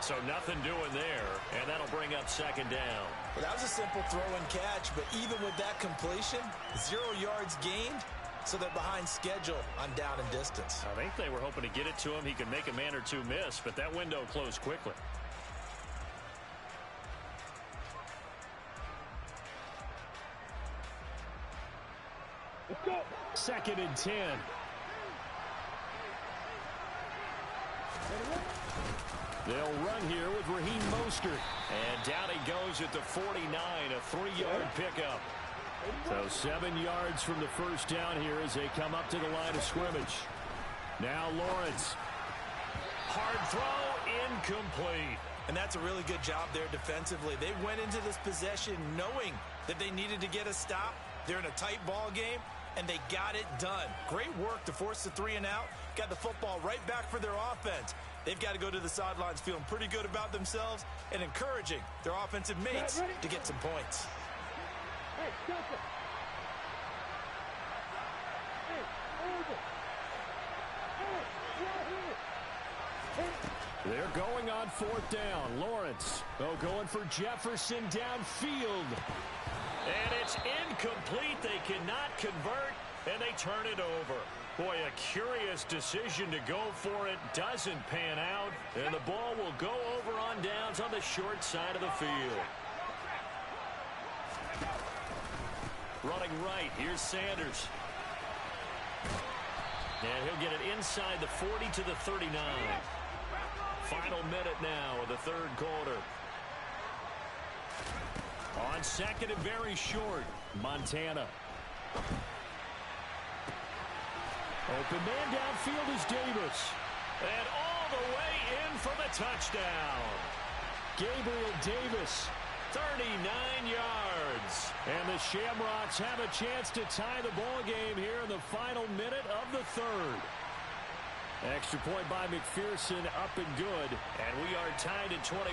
Speaker 1: So nothing doing there, and that'll bring up 2nd down.
Speaker 3: Well, that was a simple throw and catch, but even with that completion, 0 yards gained, so they're behind schedule on down and distance.
Speaker 1: I think they were hoping to get it to him. He could make a man or two miss, but that window closed quickly.
Speaker 2: Let's go.
Speaker 5: 2nd and 10. They'll run here with Raheem Mostert.
Speaker 1: And down he goes at the 49, a 3-yard pickup.
Speaker 5: So 7 yards from the first down here as they come up to the line of scrimmage. Now Lawrence.
Speaker 1: Hard throw, incomplete.
Speaker 3: And that's a really good job there defensively. They went into this possession knowing that they needed to get a stop. They're in a tight ball game, and they got it done. Great work to force the 3 and out. Got the football right back for their offense. They've got to go to the sidelines feeling pretty good about themselves and encouraging their offensive mates to get some points.
Speaker 2: Hey, stop it. Hey, over. Hey, right here. Hey.
Speaker 5: They're going on 4th down. Lawrence, going for Jefferson downfield.
Speaker 1: And it's incomplete. They cannot convert, and they turn it over. Boy, a curious decision to go for it. Doesn't pan out, and the ball will go over on downs on the short side of the field. Running right, here's Sanders. And he'll get it inside the 40 to the 39. Final minute now of the third quarter. On 2nd and very short, Montana.
Speaker 5: Open man downfield is Davis.
Speaker 1: And all the way in for the touchdown.
Speaker 5: Gabriel Davis.
Speaker 1: 39 yards.
Speaker 5: And the Shamrocks have a chance to tie the ball game here in the final minute of the third. Extra point by McPherson, up and good.
Speaker 1: And we are tied at 21.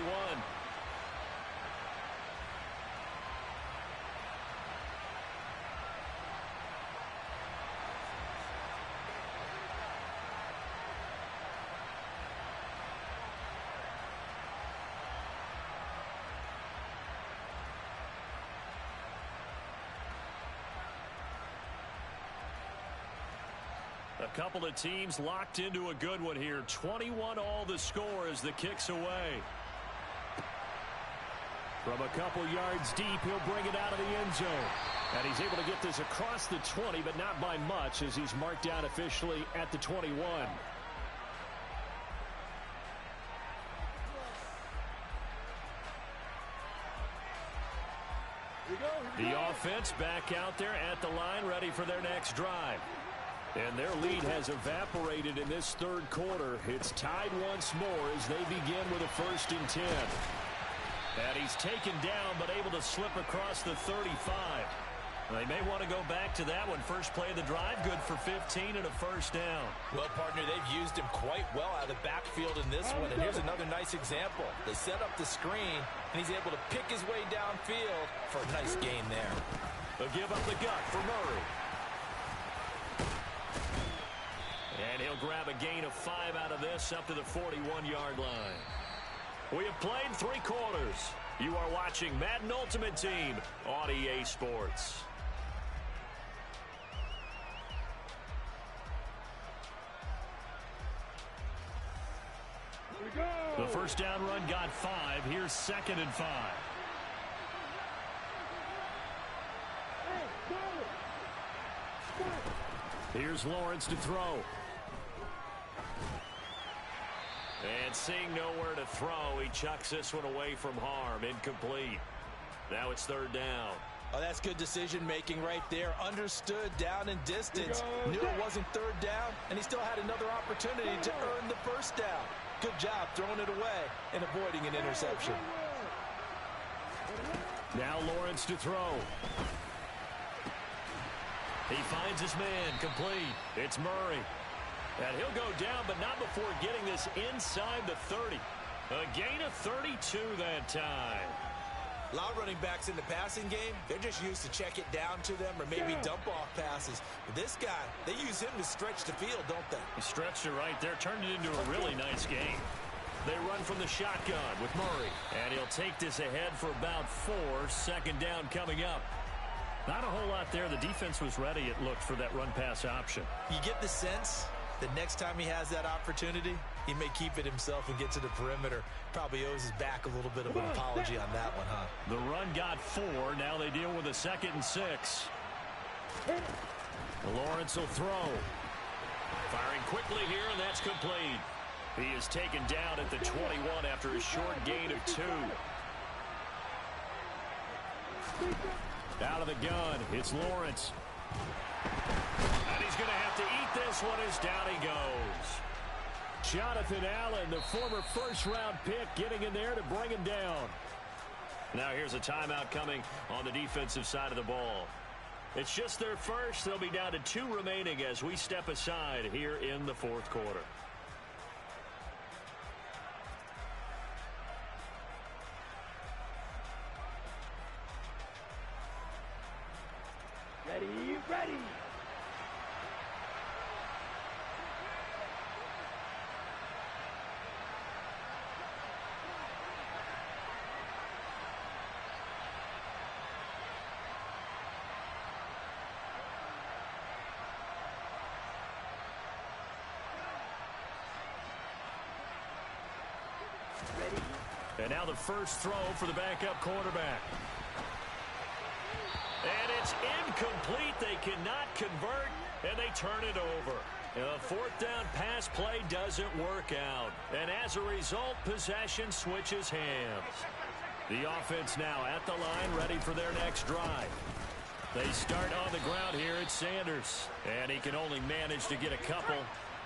Speaker 1: A couple of teams locked into a good one here. 21 all the score as the kick's away.
Speaker 5: From a couple yards deep, he'll bring it out of the end zone. And he's able to get this across the 20, but not by much, as he's marked down officially at the 21. The offense back out there at the line, ready for their next drive. And their lead has evaporated in this third quarter. It's tied once more as they begin with a 1st and 10.
Speaker 1: And he's taken down, but able to slip across the 35. They may want to go back to that one. First play of the drive, good for 15 and a 1st down.
Speaker 3: Well, partner, they've used him quite well out of the backfield in this one. And here's another nice example. They set up the screen, and he's able to pick his way downfield for a nice gain there.
Speaker 1: They'll give up the gut for Murray. And He'll grab a gain of 5 out of this up to the 41-yard line. We have played 3 quarters. You are watching Madden Ultimate Team on EA Sports. The first down run got 5. Here's 2nd and 5. Here's Lawrence to throw. And seeing nowhere to throw, he chucks this one away from harm. Incomplete. Now it's 3rd down.
Speaker 3: Oh, that's good decision-making right there. Understood down and distance. Knew it wasn't 3rd down, and he still had another opportunity to earn the 1st down. Good job throwing it away and avoiding an interception.
Speaker 1: Now Lawrence to throw. He finds his man, complete. It's Murray. And he'll go down, but not before getting this inside the 30. A gain of 32 that time.
Speaker 3: A lot of running backs in the passing game, they're just used to check it down to them or maybe dump off passes. But this guy, they use him to stretch the field, don't they?
Speaker 1: He stretched it right there, turned it into a really nice game. They run from the shotgun with Murray. And he'll take this ahead for about 4. 2nd down coming up. Not a whole lot there. The defense was ready, it looked, for that run-pass option.
Speaker 3: You get the sense that next time he has that opportunity, he may keep it himself and get to the perimeter. Probably owes his back a little bit of an apology on that one, huh?
Speaker 1: The run got 4. Now they deal with a 2nd and 6. Lawrence will throw. Firing quickly here, and that's complete. He is taken down at the 21 after a short gain of 2. Out of the gun, it's Lawrence. And he's going to have to eat this one as down he goes. Jonathan Allen, the former first-round pick, getting in there to bring him down. Now here's a timeout coming on the defensive side of the ball. It's just their first. They'll be down to 2 remaining as we step aside here in the 4th quarter.
Speaker 2: Ready.
Speaker 1: And now the first throw for the backup quarterback. And it's incomplete. They cannot convert, and they turn it over. A 4th down pass play doesn't work out. And as a result, possession switches hands. The offense now at the line, ready for their next drive. They start on the ground here. It's Sanders. And he can only manage to get a couple.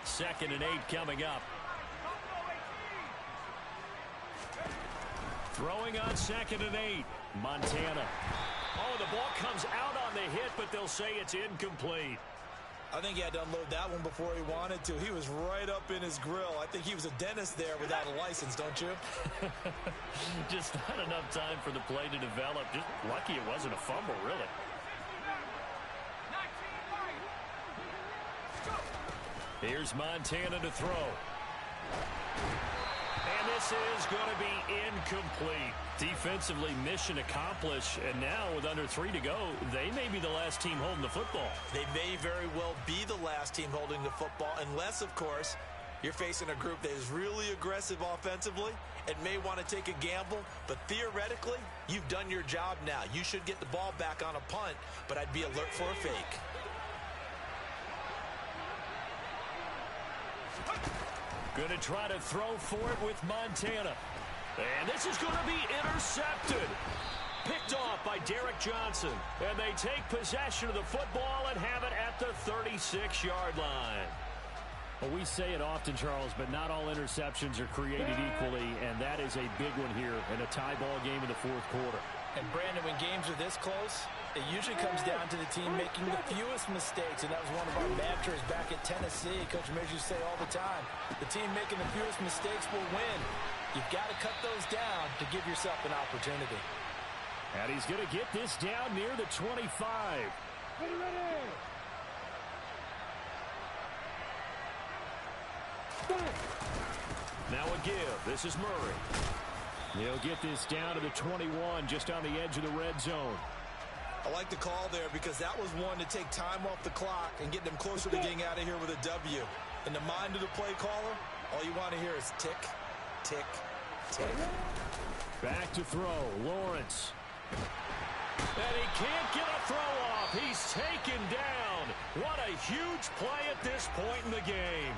Speaker 1: 2nd and 8 coming up. Throwing on 2nd and 8. Montana. Oh, the ball comes out on the hit, but they'll say it's incomplete.
Speaker 3: I think he had to unload that one before he wanted to. He was right up in his grill. I think he was a dentist there without a license, don't you?
Speaker 1: Just not enough time for the play to develop. Just lucky it wasn't a fumble, really. Here's Montana to throw. And this is going to be incomplete. Defensively, mission accomplished. And now with under 3 to go, they may be the last team holding the football.
Speaker 3: They may very well be the last team holding the football, unless, of course, you're facing a group that is really aggressive offensively and may want to take a gamble. But theoretically, you've done your job now. You should get the ball back on a punt, but I'd be alert for a fake.
Speaker 1: Going to try to throw for it with Montana. And this is going to be intercepted. Picked off by Derek Johnson. And they take possession of the football and have it at the 36-yard line.
Speaker 5: Well, we say it often, Charles, but not all interceptions are created equally, and that is a big one here in a tie ball game in the 4th quarter.
Speaker 3: And, Brandon, when games are this close, it usually comes down to the team making the fewest mistakes, and that was one of our mantras back at Tennessee. Coach Mears used to say all the time, the team making the fewest mistakes will win. You've got to cut those down to give yourself an opportunity.
Speaker 5: And he's going to get this down near the 25.
Speaker 2: Ready.
Speaker 1: Now a give. This is Murray.
Speaker 5: He'll get this down to the 21, just on the edge of the red zone.
Speaker 3: I like the call there because that was one to take time off the clock and get them closer to getting out of here with a W. In the mind of the play caller, all you want to hear is tick, tick, tick.
Speaker 1: Back to throw. Lawrence. And he can't get a throw off. He's taken down. What a huge play at this point in the game.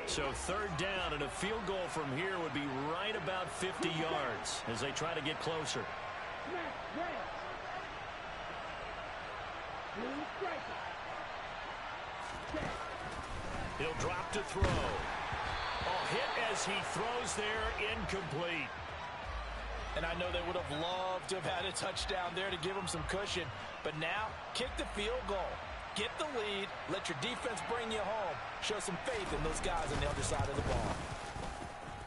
Speaker 1: So third down, and a field goal from here would be right about 50 yards as they try to get closer. He'll drop to throw. A hit as he throws there, incomplete.
Speaker 4: And I know they would have loved to have had a touchdown there to give them some cushion. But now, kick the field goal. Get the lead. Let your defense bring you home. Show some faith in those guys on the other side of the ball.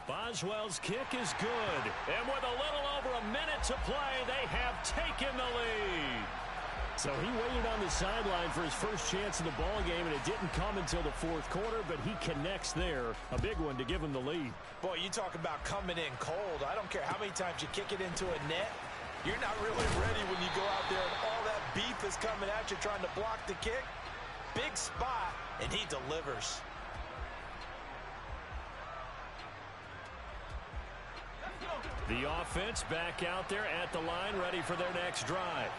Speaker 1: Boswell's kick is good. And with a little over a minute to play, they have taken the lead. So he waited on the sideline for his first chance in the ball game, and it didn't come until the fourth quarter, but he connects there. A big one to give him the lead.
Speaker 3: Boy, you talk about coming in cold. I don't care how many times you kick it into a net. You're not really ready when you go out there and all that beef is coming at you trying to block the kick. Big spot, and he delivers.
Speaker 1: The offense back out there at the line, ready for their next drive.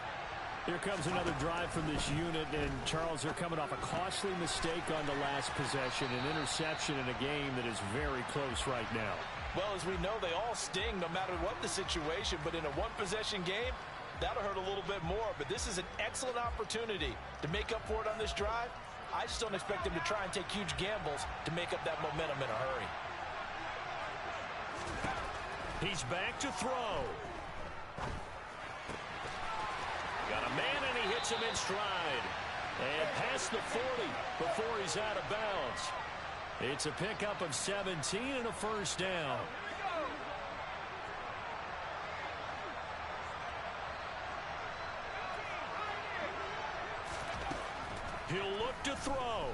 Speaker 1: Here comes another drive from this unit, and Charles, they're coming off a costly mistake on the last possession, an interception in a game that is very close right now.
Speaker 4: Well, as we know, they all sting no matter what the situation, but in a one-possession game, that'll hurt a little bit more. But this is an excellent opportunity to make up for it on this drive. I just don't expect them to try and take huge gambles to make up that momentum in a hurry.
Speaker 1: He's back to throw. Got a man, and he hits him in stride. And past the 40 before he's out of bounds. It's a pickup of 17 and a first down. He'll look to throw.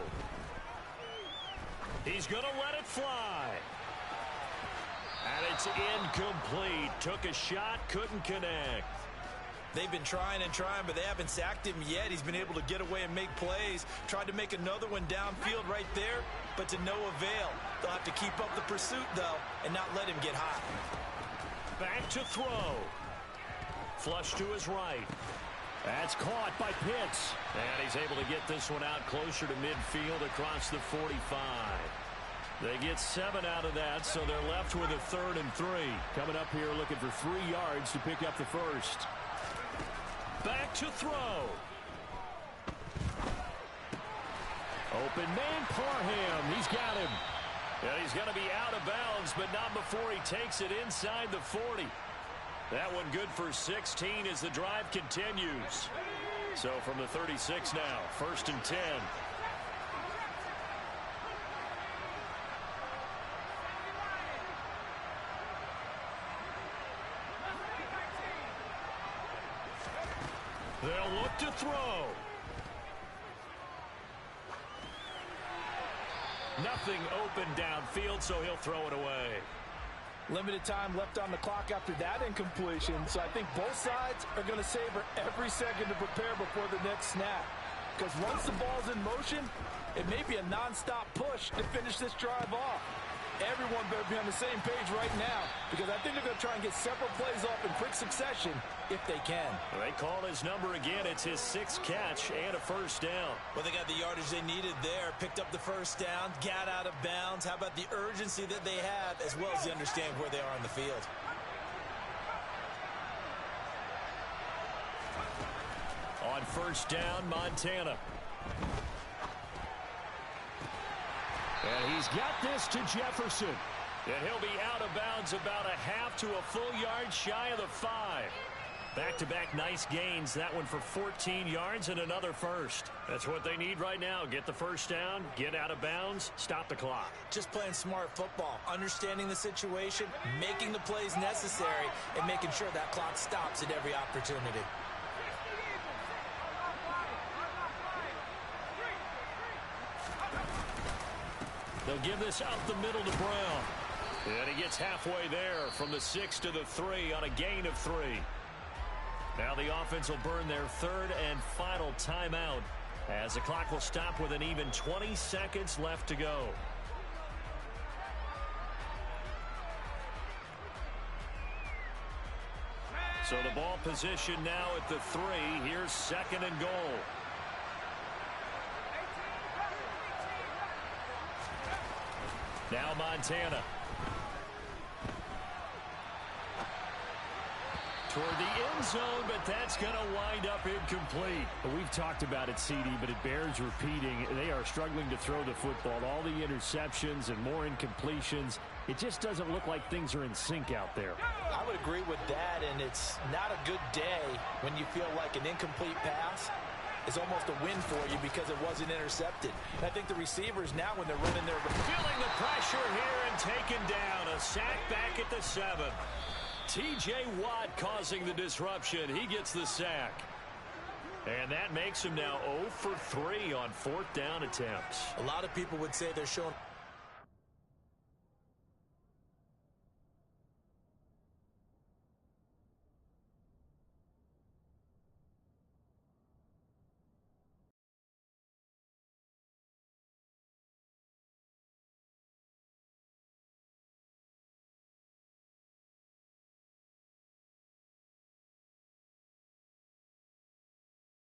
Speaker 1: He's going to let it fly. And it's incomplete. Took a shot, couldn't connect.
Speaker 3: They've been trying and trying, but they haven't sacked him yet. He's been able to get away and make plays. Tried to make another one downfield right there, but to no avail. They'll have to keep up the pursuit, though, and not let him get hot.
Speaker 1: Back to throw. Flush to his right. That's caught by Pitts. And he's able to get this one out closer to midfield across the 45. They get 7 out of that, so they're left with a 3rd and 3. Coming up here looking for 3 yards to pick up the first. Back to throw. Open man, Parham. He's got him. And he's going to be out of bounds, but not before he takes it inside the 40. That one good for 16 as the drive continues. So from the 36 now, 1st and 10. They'll look to throw. Nothing open downfield, so he'll throw it away.
Speaker 4: Limited time left on the clock after that incompletion, so I think both sides are going to savor every second to prepare before the next snap. Because once the ball's in motion, it may be a non-stop push to finish this drive off. Everyone better be on the same page right now, because I think they're going to try and get several plays off in quick succession if they can.
Speaker 1: They call his number again. It's his 6th catch and a first down.
Speaker 3: Well, they got the yardage they needed there. Picked up the first down, got out of bounds. How about the urgency that they have, as well as they understand where they are on the field?
Speaker 1: On first down, Montana. And he's got this to Jefferson. And he'll be out of bounds about a half to a full yard shy of the 5. Back-to-back nice gains. That one for 14 yards and another first. That's what they need right now. Get the first down, get out of bounds, stop the clock.
Speaker 3: Just playing smart football, understanding the situation, making the plays necessary, and making sure that clock stops at every opportunity.
Speaker 1: They'll give this up the middle to Brown. And he gets halfway there from the 6 to the 3 on a gain of 3. Now the offense will burn their third and final timeout as the clock will stop with an even 20 seconds left to go. So the ball position now at the 3. Here's second and goal. Now Montana. Toward the end zone, but that's going to wind up incomplete.
Speaker 5: Well, we've talked about it, CD, but it bears repeating. They are struggling to throw the football. All the interceptions and more incompletions. It just doesn't look like things are in sync out there.
Speaker 3: I would agree with that, and it's not a good day when you feel like an incomplete pass is almost a win for you because it wasn't intercepted. And I think the receivers now, when they're running their...
Speaker 1: Feeling the pressure here and taken down. A sack back at the 7. T.J. Watt causing the disruption. He gets the sack. And that makes him now 0 for 3 on fourth down attempts.
Speaker 3: A lot of people would say they're showing...